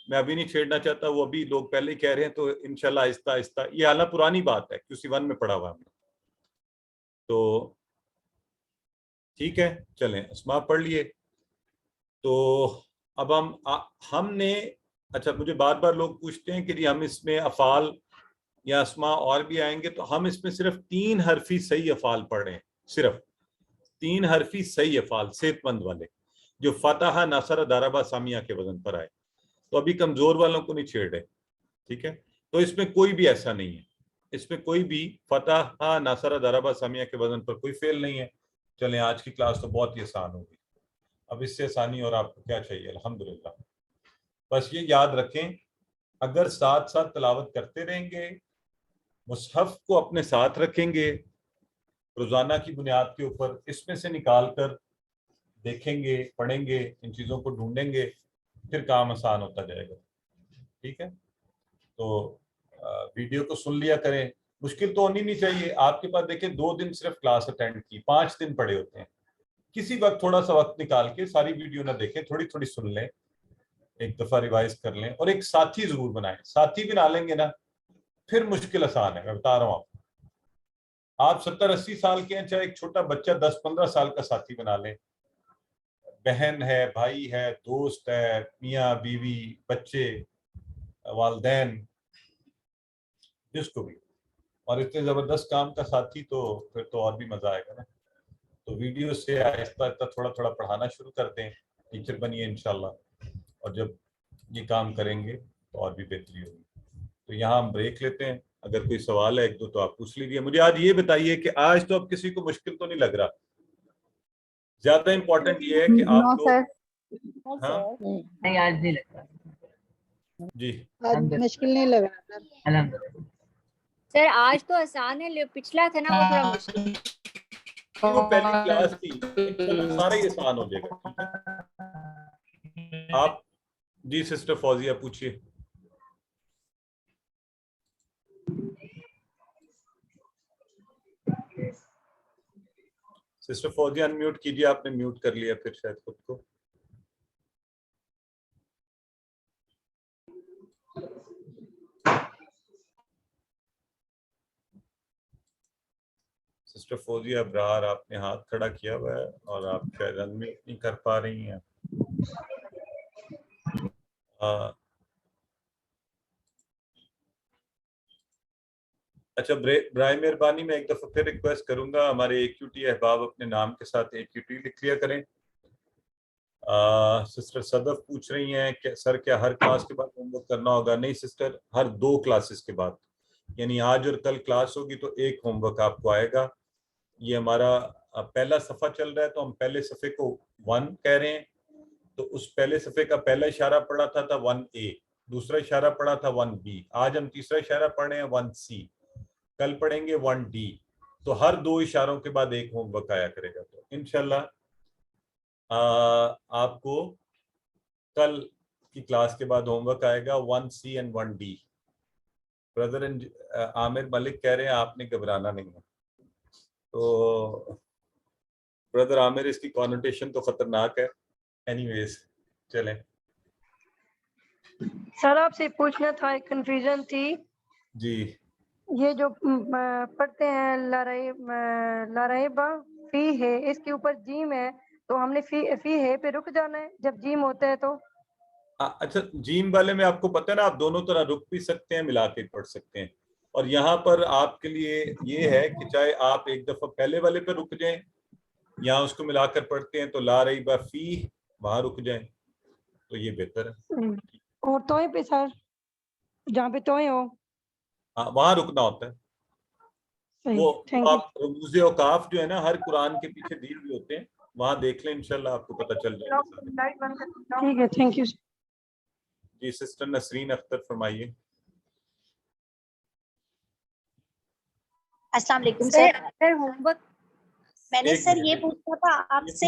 میں ابھی نہیں چھیڑنا چاہتا, وہ ابھی لوگ پہلے ہی کہہ رہے ہیں, تو انشاءاللہ آہستہ آہستہ, یہ حالانکہ پرانی بات ہے, QC 1 میں پڑھا ہوا ہم نے. تو ٹھیک ہے, چلیں اسماء پڑھ لیے. تو اب ہم نے, اچھا مجھے بار بار لوگ پوچھتے ہیں کہ جی ہم اس میں افعال یا اسماء اور بھی آئیں گے, تو ہم اس میں صرف 3 حرفی صحیح افعال پڑھ رہے ہیں, صرف 3 حرفی صحیح افعال صحت مند والے, جو فتح, نصر, ضرب, سمیہ کے وزن پر آئے. تو ابھی کمزور والوں کو نہیں چھیڑ رہے, ٹھیک ہے. تو اس میں کوئی بھی ایسا نہیں ہے, اس میں کوئی بھی فتح, نصر, ضرب, سمیہ کے وزن پر کوئی فعل نہیں ہے. چلیں آج کی کلاس تو بہت ہی آسان ہوگی, اب اس سے آسانی اور آپ کو کیا چاہیے, الحمدللہ. بس یہ یاد رکھیں, اگر ساتھ ساتھ تلاوت کرتے رہیں گے, مصحف کو اپنے ساتھ رکھیں گے, روزانہ کی بنیاد کے اوپر اس میں سے نکال کر دیکھیں گے, پڑھیں گے, ان چیزوں کو ڈھونڈیں گے, پھر کام آسان ہوتا جائے گا. ٹھیک ہے, تو ویڈیو کو سن لیا کریں, مشکل تو ہونی نہیں چاہیے. آپ کے پاس دیکھیں 2 دن صرف کلاس اٹینڈ کی, 5 دن پڑے ہوتے ہیں. کسی وقت تھوڑا سا وقت نکال کے ساری ویڈیو نہ دیکھیں, تھوڑی تھوڑی سن لیں, ایک دفعہ ریوائز کر لیں, اور ایک ساتھی ضرور بنائیں. ساتھی بنا لیں گے نا پھر مشکل آسان ہے, میں بتا رہا ہوں آپ 70-80 سال کے ہیں, چاہے ایک چھوٹا بچہ 10-15 سال کا ساتھی بنا لیں, بہن ہے, بھائی ہے, دوست ہے, میاں بیوی, بچے, والدین, جس کو بھی, اور اتنے زبردست کام کا ساتھی, تو پھر تو اور بھی مزہ آئے گا نا. تو ویڈیو سے آہستہ آہستہ تھوڑا تھوڑا پڑھانا شروع کر دیں, ٹیچر بنیے انشاءاللہ, اور جب یہ کام کریں گے تو اور بھی بہتری ہوگی. تو یہاں ہم بریک لیتے ہیں, اگر کوئی سوال ہے 1-2 تو آپ پوچھ لیجیے. مجھے آج یہ بتائیے کہ آج تو اب کسی کو مشکل تو نہیں لگ رہا, زیادہ امپورٹنٹ یہ ہے کہ آپ لوگ, ہاں نہیں آج نہیں لگتا جی, مشکل نہیں لگ رہا الحمدللہ. سر آج تو آسان ہے, پچھلا تھا نا وہ تھوڑا مشکل. وہ پہلی کلاس تھی, انشاءاللہ سارا ہی آسان ہو جائے گا. ٹھیک ہے, آپ جی سسٹر فوزیہ پوچھیے. سسٹر فوزیہ انمیوٹ کیجیے, آپ نے میوٹ کر لیا پھر شاید خود کو. سسٹر فوزیہ ابرار, آپ نے ہاتھ کھڑا کیا ہوا ہے اور آپ شاید انمیوٹ نہیں کر پا رہی ہیں. اچھا, برائے مہربانی میں ایک دفعہ پھر ریکویسٹ کروں گا, ہمارے AQT احباب اپنے نام کے ساتھ AQT لکھ لیا کریں. سسٹر صدف پوچھ رہی ہیں کہ سر کیا ہر کلاس کے بعد ہوم ورک کرنا ہوگا؟ نہیں سسٹر, ہر 2 کلاسز کے بعد. یعنی آج اور کل کلاس ہوگی تو ایک ہوم ورک آپ کو آئے گا. یہ ہمارا پہلا صفحہ چل رہا ہے تو ہم پہلے صفحے کو 1 کہہ رہے ہیں. تو اس پہلے صفحے کا پہلا اشارہ پڑھا تھا 1A, دوسرا اشارہ پڑھا تھا 1B, آج ہم تیسرا اشارہ پڑھ رہے ہیں 1C, کل پڑھیں گے 1D. تو ہر 2 اشاروں کے بعد ایک ہوم ورک آیا کرے گا. تو انشاءاللہ آپ کو کل کی کلاس کے بعد ہوم ورک آئے گا 1C and 1D. بردر عامر ملک کہہ رہے ہیں آپ نے گھبرانا نہیں ہے. تو بردر عامر اس کی کانوٹیشن تو خطرناک ہے. اینی ویز چلیں. سر آپ سے پوچھنا تھا, ایک کنفیوژن تھی. جی یہ جو پڑھتے ہیں لارائبہ فی ہے, اس کے اوپر جیم ہے, تو ہم نے فی ہے پہ رک جانا ہے جب جیم ہوتا ہے تو؟ اچھا, جیم والے میں آپ کو پتہ ہے نا, آپ دونوں طرح رک بھی سکتے ہیں, ملا کے پڑھ سکتے ہیں. اور یہاں پر آپ کے لیے یہ ہے کہ چاہے آپ ایک دفعہ پہلے والے پہ رک جائیں یا اس کو ملا کر پڑھتے ہیں تو لا ریب فی وہاں رک جائیں تو یہ بہتر ہے. اور توئے پہ سر, جہاں پہ توئے ہو ہاں وہاں رکنا ہوتا ہے. وہ آپ رموز اوقاف جو ہے نا ہر قرآن کے پیچھے دیے ہوئے ہوتے ہیں, وہاں دیکھ لیں, انشاءاللہ آپ کو پتہ چل جائے گا. ٹھیک ہے, تھینک یو. جی سسٹر نسرین اختر فرمائیے. السلام علیکم سر. ہوم ورک میں نے سر یہ پوچھا تھا آپ سے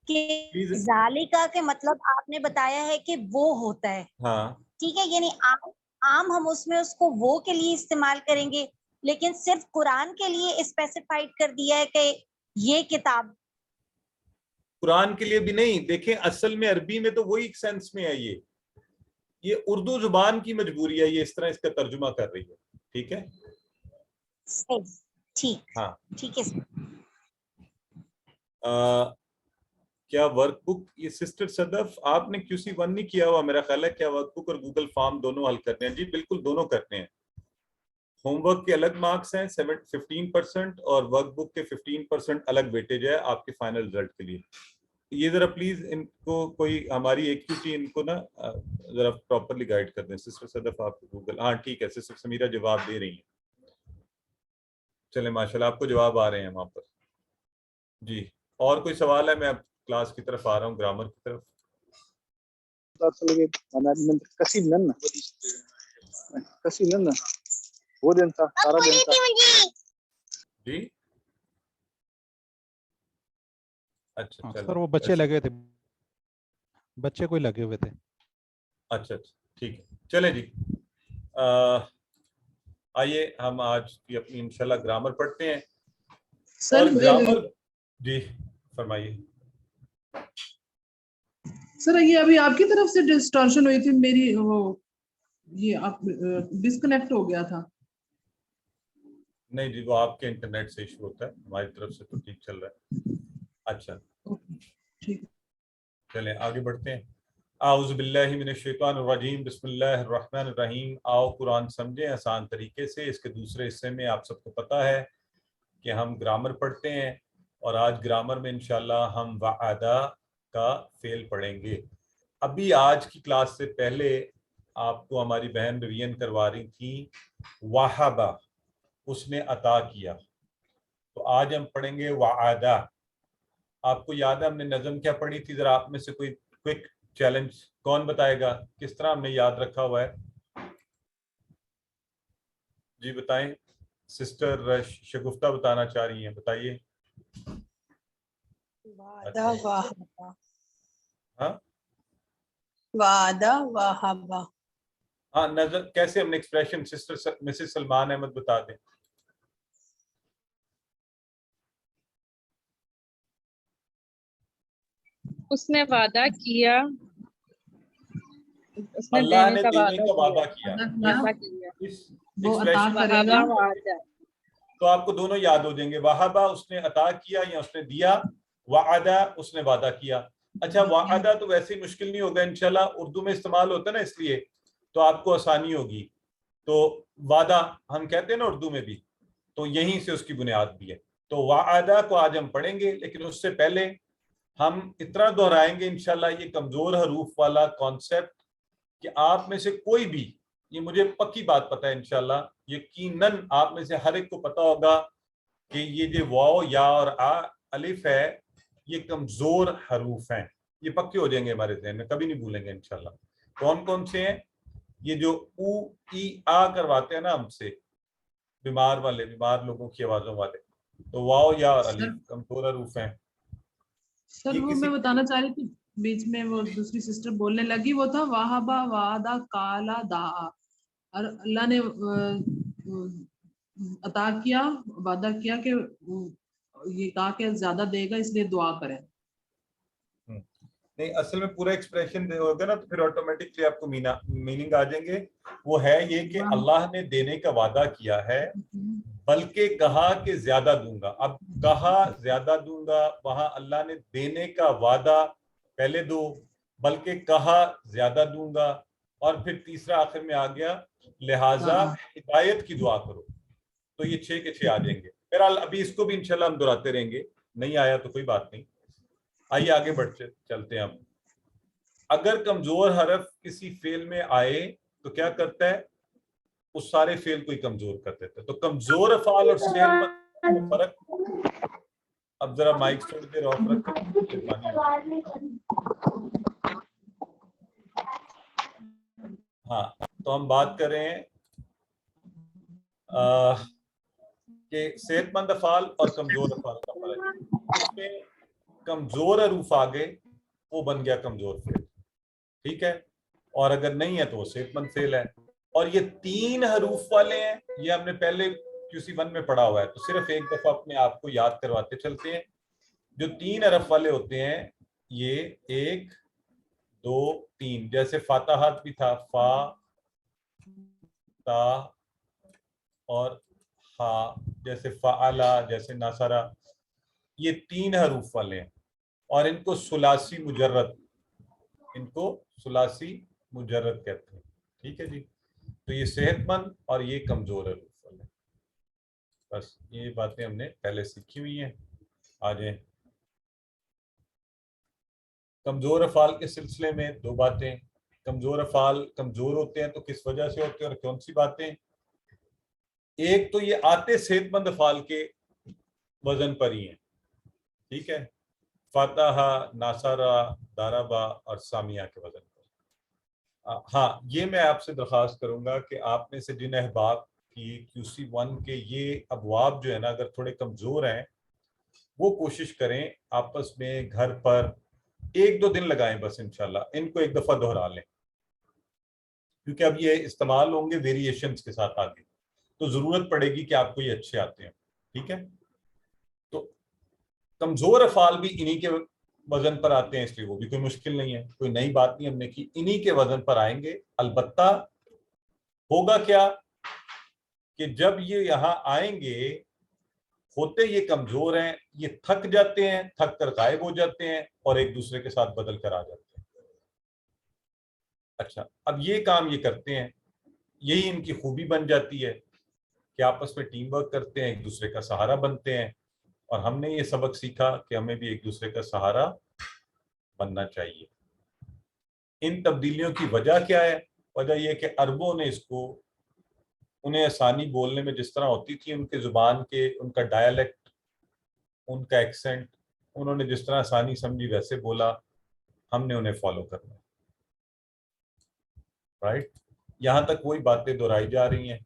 کہ ذالکا کے مطلب آپ نے بتایا ہے کہ وہ ہوتا ہے, ہاں ٹھیک ہے, یعنی عام ہم اس میں اس کو وہ کے لیے استعمال کریں گے, لیکن صرف قرآن کے لیے اسپیسیفائڈ کر دیا ہے کہ یہ کتاب. قرآن کے لیے بھی نہیں, دیکھیں اصل میں عربی میں تو وہی سینس میں ہے. یہ اردو زبان کی مجبوری ہے, یہ اس طرح اس کا ترجمہ کر رہی ہے. ٹھیک ہے, ٹھیک ہاں ٹھیک ہے. کیا ورک بک, یہ سسٹر صدف آپ نے QC1 نہیں کیا ہوا میرا خیال ہے, کیا ورک بک اور گوگل فارم دونوں حل کرنے ہیں؟ جی بالکل دونوں کرنے ہیں. ہوم ورک کے الگ مارکس ہیں 15% اور ورک بک کے 15% الگ ویٹیج ہے آپ کے فائنل رزلٹ کے لیے. یہ ذرا پلیز ان کو کوئی ہماری ایک QC ان کو نا ذرا پراپرلی گائیڈ کر دیں. سسٹر صدف آپ کو گوگل, ہاں ٹھیک ہے, سسٹر سمیرہ جواب دے رہی ہیں. چلیں ماشاءاللہ آپ کو جواب آ رہے ہیں وہاں پر. جی اور کوئی سوال ہے؟ میں اب کلاس کی طرف آ رہا ہوں, گرامر کی طرف. جی اچھا سر وہ بچے لگے تھے, بچے کوئی لگے ہوئے تھے. اچھا ٹھیک ہے, چلیں جی آئیے ہم آج کی اپنی انشاءاللہ گرامر پڑھتے ہیں. اور گرامر جی فرمائیے. سر یہ ابھی آپ کی طرف سے ڈسٹارشن ہوئی تھی میری, یہ آپ ڈسکنیکٹ ہو گیا تھا. نہیں جی وہ آپ کے انٹرنیٹ سے ایشو ہوتا ہے, ہماری طرف سے تو ٹھیک چل رہا ہے. اچھا چلیں آگے بڑھتے ہیں. اعوذ باللہ من الشیطان الرجیم, بسم اللہ الرحمن الرحیم. آؤ قرآن سمجھیں آسان طریقے سے. اس کے دوسرے حصے میں آپ سب کو پتہ ہے کہ ہم گرامر پڑھتے ہیں, اور آج گرامر میں انشاءاللہ ہم وعدہ کا فعل پڑھیں گے. ابھی آج کی کلاس سے پہلے آپ کو ہماری بہن ریویژن کروا رہی تھی وہبہ, اس نے عطا کیا. تو آج ہم پڑھیں گے وعدہ. آپ کو یاد ہے ہم نے نظم کیا پڑھی تھی؟ ذرا آپ میں سے کوئی کوئک چیلنج کون بتائے گا, کس طرح ہم نے یاد رکھا ہوا ہے؟ جی بتائیں. سسٹر شگفتہ بتانا چاہ رہی ہیں, بتائیے. وعدہ وہبہ. ہاں وعدہ وہبہ. ہاں نظر کیسے ہم نے expression, sister Mrs Salman Ahmed بتا دیں. اس نے وعدہ کیا, اس نے اللہ دینے نے کا دینے کا وعدہ وعدہ کیا. کیا. اس وہ عطا کرے گا. تو آپ کو دونوں یاد ہو جائیں گے. وہبہ اس نے عطا کیا یا اس نے دیا, وعدہ اس نے وعدہ کیا. اچھا وعدہ تو ویسے ہی مشکل نہیں ہوگا انشاءاللہ, اردو میں استعمال ہوتا ہے نا اس لیے تو آپ کو آسانی ہوگی. تو وعدہ ہم کہتے ہیں نا اردو میں بھی, تو یہیں سے اس کی بنیاد بھی ہے. تو وعدہ کو آج ہم پڑھیں گے, لیکن اس سے پہلے ہم اتنا دہرائیں گے انشاءاللہ یہ کمزور حروف والا کانسیپٹ کہ آپ میں سے کوئی بھی یہ مجھے پکی بات پتہ ہے انشاءاللہ، یقیناً آپ میں سے ہر ایک کو پتہ ہوگا کہ یہ جو واو یا اور الف ہے یہ کمزور حروف ہیں، یہ پکے ہو جائیں گے ہمارے ذہن میں، کبھی نہیں بھولیں گے انشاءاللہ۔ کون کون سے ہیں؟ یہ جو او ای آ کرواتے ہیں نا ہم سے، بیمار لوگوں کی آوازوں والے، تو واو یا اور الف کمزور حروف ہیں۔ سر وہ میں بتانا چاہ رہی تھی، بیچ میں وہ دوسری سسٹر بولنے لگی، وہ تھا واہبا وعدہ کالا دا، اور اللہ نے عطا کیا، وعدہ کیا کہ یہ کہا کہ زیادہ دے گا، اس لیے دعا کریں۔ نہیں، اصل میں پورا ایکسپریشن ہوگا نا تو پھر آٹومیٹکلی آپ کو میننگ آ جائیں گے۔ وہ ہے یہ کہ اللہ نے دینے کا وعدہ کیا ہے، بلکہ کہا کہ زیادہ دوں گا۔ اب کہا زیادہ دوں گا، وہاں اللہ نے دینے کا وعدہ پہلے دو، بلکہ کہا زیادہ دوں گا، اور پھر تیسرا آخر میں آ گیا لہٰذا ہدایت کی دعا کرو۔ تو یہ 6 کے 6 آ جائیں گے۔ بہرحال ابھی اس کو بھی انشاءاللہ ہم دہراتے رہیں گے، نہیں آیا تو کوئی بات نہیں۔ آئیے آگے بڑھتے چلتے ہیں ہم۔ اگر کمزور حرف کسی فعل میں آئے تو کیا کرتا ہے؟ اس سارے فعل کو ہی کمزور کر دیتا ہے۔ تو کمزور افعال اور صحت مند فرق، اب ذرا مائک تھوڑی دیر آف رکھیں۔ ہاں، تو ہم بات کر رہے ہیں کہ صحت مند افعال اور کمزور افعال کا فرق۔ اس میں کمزور حروف آگے وہ بن گیا کمزور فعل، ٹھیک ہے، اور اگر نہیں ہے تو وہ صحت مند فعل ہے۔ اور یہ 3 حروف والے ہیں، یہ ہم نے پہلے QC1 میں پڑھا ہوا ہے، تو صرف ایک دفعہ اپنے آپ کو یاد کرواتے چلتے ہیں۔ جو 3 حرف والے ہوتے ہیں یہ 1 2 3، جیسے فاتحات بھی تھا، فا تا اور ہا، جیسے فعلا، جیسے ناصرہ، یہ 3 حروف والے ہیں، اور ان کو ثلاثی مجرد کہتے ہیں، ٹھیک ہے جی۔ تو یہ صحت مند اور یہ کمزور حروف والے، بس یہ باتیں ہم نے پہلے سیکھی ہوئی ہیں۔ آ جائیں کمزور افعال کے سلسلے میں 2 باتیں۔ کمزور افعال کمزور ہوتے ہیں تو کس وجہ سے ہوتے ہیں اور کون سی باتیں؟ ایک تو یہ آتے صحت مند افعال کے وزن پر ہی ہیں، ٹھیک ہے، فاتحہ، ناصرہ، داربا اور سامیہ کے وزن پر۔ ہاں، یہ میں آپ سے درخواست کروں گا کہ آپ میں سے جن احباب کی QC1 کے یہ ابواب جو ہے نا اگر تھوڑے کمزور ہیں، وہ کوشش کریں آپس میں گھر پر 1-2 دن لگائیں بس، انشاءاللہ ان کو ایک دفعہ دہرا لیں، کیونکہ اب یہ استعمال ہوں گے ویریشنز کے ساتھ آگے، تو ضرورت پڑے گی کہ آپ کو یہ اچھے آتے ہیں، ٹھیک ہے۔ تو کمزور افعال بھی انہی کے وزن پر آتے ہیں، اس لیے وہ بھی کوئی مشکل نہیں ہے، کوئی نئی بات نہیں ہم نے کی، انہی کے وزن پر آئیں گے۔ البتہ ہوگا کیا کہ جب یہ یہاں آئیں گے ہوتے یہ کمزور ہیں، یہ تھک جاتے ہیں، تھک کر غائب ہو جاتے ہیں اور ایک دوسرے کے ساتھ بدل کر آ جاتے ہیں۔ اچھا، اب یہ کام یہ کرتے ہیں، یہی ان کی خوبی بن جاتی ہے کہ آپس میں ٹیم ورک کرتے ہیں، ایک دوسرے کا سہارا بنتے ہیں، اور ہم نے یہ سبق سیکھا کہ ہمیں بھی ایک دوسرے کا سہارا بننا چاہیے۔ ان تبدیلیوں کی وجہ کیا ہے؟ وجہ یہ کہ عربوں نے اس کو، انہیں آسانی بولنے میں جس طرح ہوتی تھی، ان کے زبان کے، ان کا ڈائلیکٹ، ان کا ایکسنٹ، انہوں نے جس طرح آسانی سمجھی ویسے بولا، ہم نے انہیں فالو کرنا، رائٹ۔ یہاں تک وہی باتیں دہرائی جا رہی ہیں،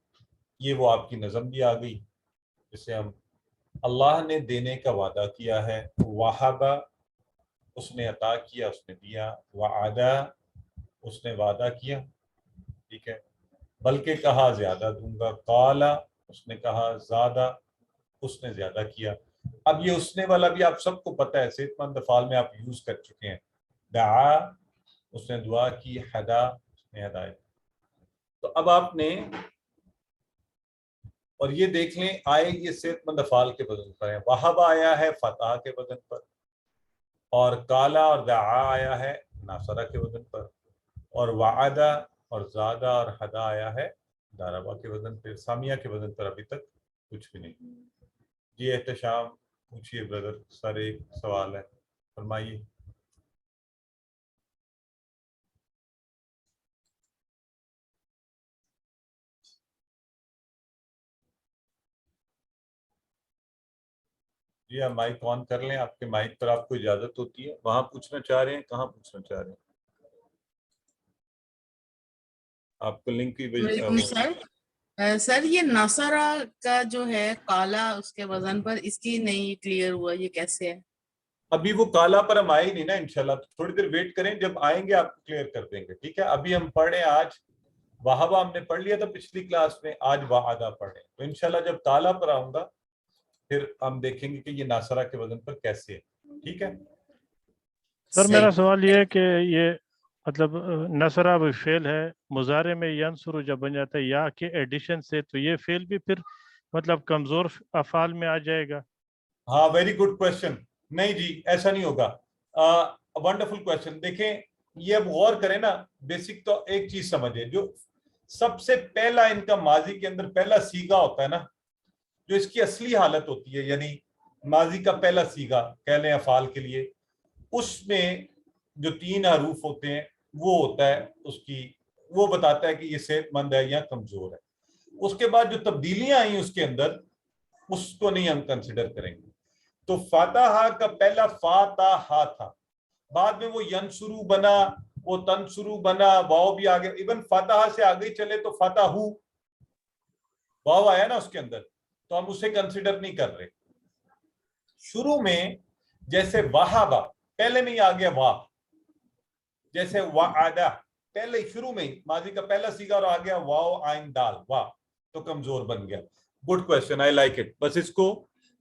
یہ وہ آپ کی نظم بھی آ گئی جسے ہم، اللہ نے دینے کا وعدہ کیا ہے، وہابہ اس نے عطا کیا، اس نے دیا، وعدہ اس نے وعدہ کیا، ٹھیک ہے، بلکہ کہا زیادہ دوں گا، قالا اس نے کہا، زیادہ اس نے زیادہ کیا۔ اب یہ اس نے والا بھی آپ سب کو پتہ ہے، صحت مند افعال میں آپ یوز کر چکے ہیں، دعا اس نے دعا کی، ہدا اس نے ہدایت۔ تو اب آپ نے، اور یہ دیکھ لیں آئے یہ صحت مند افعال کے وزن پر ہیں، وہب آیا ہے فتح کے وزن پر، اور کالا اور دعا آیا ہے ناصرہ کے وزن پر، اور وعدہ اور زادہ اور ہدا آیا ہے داربا کے وزن پر۔ سامیہ کے وزن پر ابھی تک کچھ بھی نہیں۔ جی احتشام پوچھئے بردر، سر ایک سوال ہے، فرمائیے۔ جی آپ مائک آن کر لیں, آپ کے مائک پر آپ کو اجازت ہوتی ہے. وہاں پوچھنا چاہ رہے ہیں, کہاں پوچھنا چاہ رہے ہیں؟ آپ کو لنک کی سر یہ نصرہ کا جو ہے کالا اس کے وزن پر, اس کی نہیں کلیئر ہوا یہ کیسے ہے. ابھی وہ کالا پر ہم آئے ہی نہیں نا انشاءاللہ, تھوڑی دیر ویٹ کریں, جب آئیں گے آپ کو کلیئر کر دیں گے. ٹھیک ہے, ابھی ہم پڑھ رہے ہیں آج وہابہ ہم نے پڑھ لیا تھا پچھلی کلاس میں, آج وعدہ پڑھ رہے ہیں. تو انشاءاللہ جب کالا پر آؤں گا پھر ہم دیکھیں گے کہ یہ ناصرہ کے وزن پر کیسے ہے. ٹھیک ہے سر میرا سوال یہ ہے کہ یہ مطلب نصرہ بھی فعل ہے, مضارع میں ینصر جب بن جاتا ہے یا کے ایڈیشن سے, تو یہ فعل بھی پھر مطلب کمزور افعال میں آ جائے گا. ہاں ویری گڈ کوشچن. نہیں جی ایسا نہیں ہوگا. Wonderful question. دیکھیں یہ اب غور کریں نا, بیسک تو ایک چیز سمجھیں, جو سب سے پہلا ان کا ماضی کے اندر پہلا سیغہ ہوتا ہے نا, جو اس کی اصلی حالت ہوتی ہے, یعنی ماضی کا پہلا سیغہ کہہ لیں افعال کے لیے, اس میں جو 3 حروف ہوتے ہیں وہ ہوتا ہے اس کی, وہ بتاتا ہے کہ یہ صحت مند ہے یا کمزور ہے. اس کے بعد جو تبدیلیاں آئیں اس کے اندر, اس کو نہیں ہم کنسیڈر کریں گے. تو فاتحہ کا پہلا فاتحہ تھا, بعد میں وہ ینصرو بنا, وہ تنصرو بنا, واو بھی آگے, ایون فاتحہ سے آگے چلے تو فاتحو واو آیا نا اس کے اندر, تو ہم اسے کنسیڈر نہیں کر رہے. شروع میں جیسے وہابہ پہلے میں ہی آ گیا واو, جیسے وعدہ پہلے شروع میں ہی ماضی کا پہلا سیغہ اور آ گیا واو عین دال واو, تو کمزور بن گیا. Good question, I like it. بس اس کو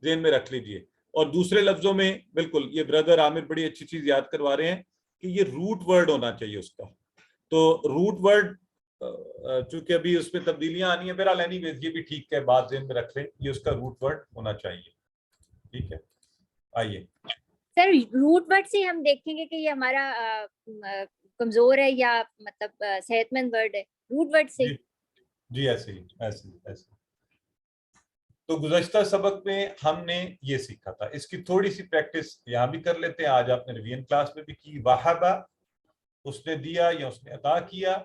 ذہن میں رکھ لیجئے. اور دوسرے لفظوں میں بالکل یہ بردر عامر بڑی اچھی چیز یاد کروا رہے ہیں کہ یہ روٹ ورڈ ہونا چاہیے اس کا. تو روٹ ورڈ چونکہ ابھی اس میں تبدیلیاں آنی ہیں, بہرحال اینی ویز یہ بھی ٹھیک ہے, بات ذہن میں رکھ لیں, یہ اس کا روٹ ورڈ ہونا چاہیے. ٹھیک ہے, آئیے سر روٹ ورڈ سے ہم دیکھیں گے کہ یہ ہمارا کمزور ہے یا مطلب صحت مند ورڈ ہے, روٹ ورڈ سے. جی ایسے ہی ایسے ہی ایسے. تو گزشتہ سبق میں ہم نے یہ سیکھا تھا, اس کی تھوڑی سی پریکٹس یہاں بھی کر لیتے ہیں. آج آپ نے ریویژن کلاس میں بھی کی. وہابہ اس نے دیا یا اس نے عطا کیا.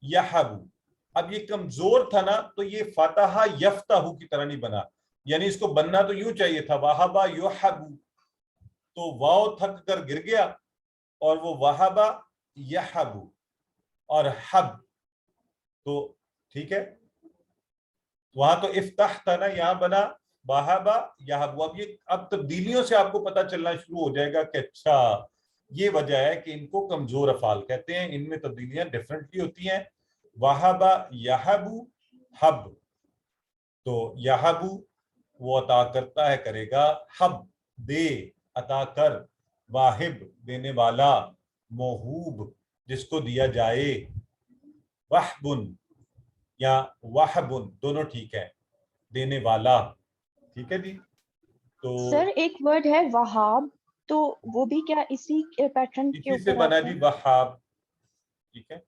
یہبو, اب یہ کمزور تھا نا, تو یہ فاتحہ یفتح کی طرح نہیں بنا, یعنی اس کو بننا تو یوں چاہیے تھا وہابہ یحبو, تو واو تھک کر گر گیا اور وہ وہابہ یحبو اور حب. تو ٹھیک ہے, وہاں تو افتح تھا نا, یہاں بنا وہابہ یحبو. اب تبدیلیوں سے آپ کو پتہ چلنا شروع ہو جائے گا کہ اچھا یہ وجہ ہے کہ ان کو کمزور افعال کہتے ہیں, ان میں تبدیلیاں ڈیفرنٹلی ہوتی ہیں. وہابہ یحبو حب, تو یحبو وہ عطا کرتا ہے کرے گا, حب دے عطا کر, واہب دینے والا, موہوب جس کو دیا جائے, وہبن یا وہبن دونوں ٹھیک ہے, دینے والا. ٹھیک ہے جی. تو سر ایک ورڈ ہے وہاب, تو وہ بھی کیا اسی پیٹرن کے اسی سے اوپر بنا جی وہاب. ٹھیک ہے,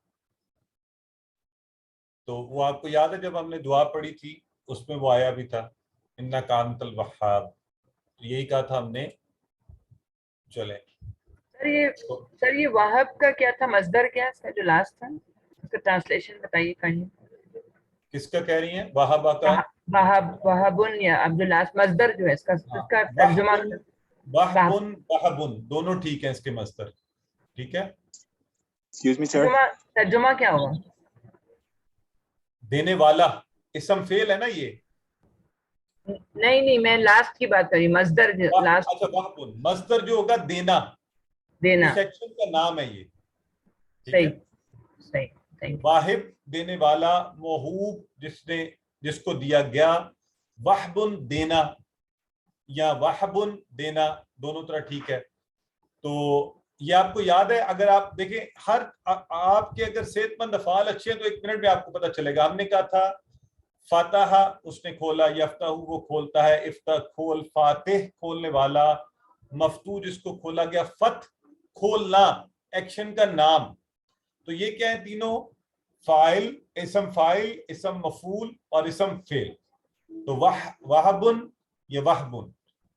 تو وہ آپ کو یاد ہے جب ہم نے دعا پڑھی تھی اس میں وہ آیا بھی تھا انک انت الوہاب, یہی کہا تھا ہم نے. چلیں سر یہ واہب کا کیا تھا, مصدر کیا ہے جو لاسٹ تھا, اس کا ٹرانسلیشن بتائیے کہیں. کس کا کہہ رہی ہیں؟ وہابہ کا وہابن یا عبد اللاس مصدر جو ہے اس کا ترجمہ. وہبن وہبن دونوں ٹھیک ہیں اس کے مصدر. ٹھیک ہے, ترجمہ کیا ہوگا؟ دینے والا. اسم فعل ہے نا یہ. نہیں میں لاسٹ کی بات کری, مصدر لاسٹ. اچھا وہبن مصدر جو ہوگا دینا, دینا سیکشن کا نام ہے یہ. صحیح. واہب دینے والا, موہوب جس کو دیا گیا, وہبن دینا یا وہبن دینا دونوں طرح ٹھیک ہے. تو یہ آپ کو یاد ہے, اگر آپ دیکھیں ہر آپ کے اگر صحت مند افعال اچھے ہیں تو 1 منٹ میں آپ کو پتہ چلے گا. ہم نے کہا تھا فاتحہ اس نے کھولا, یفتح وہ کھولتا ہے, افتح کھول, فاتح کھولنے والا, مفتوح جس کو کھولا گیا, فتح کھولنا ایکشن کا نام. تو یہ کیا ہے تینوں؟ فاعل, اسم مفعول اور اسم فعل. تو وہبن یہ وہبن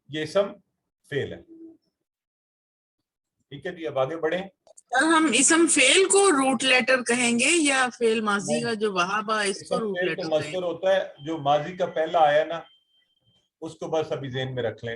یہ اسم فعل ہے. ٹھیک ہے جی, اب آگے بڑھیں. ہم اسم فعل کو روٹ لیٹر کہیں گے یا فعل ماضی کا جو وہابہ اس کو روٹ لیٹر کہیں گے؟ مصدر ہوتا ہے جو ماضی کا پہلا آیا نا, اس کو بس ابھی ذہن میں رکھ لیں.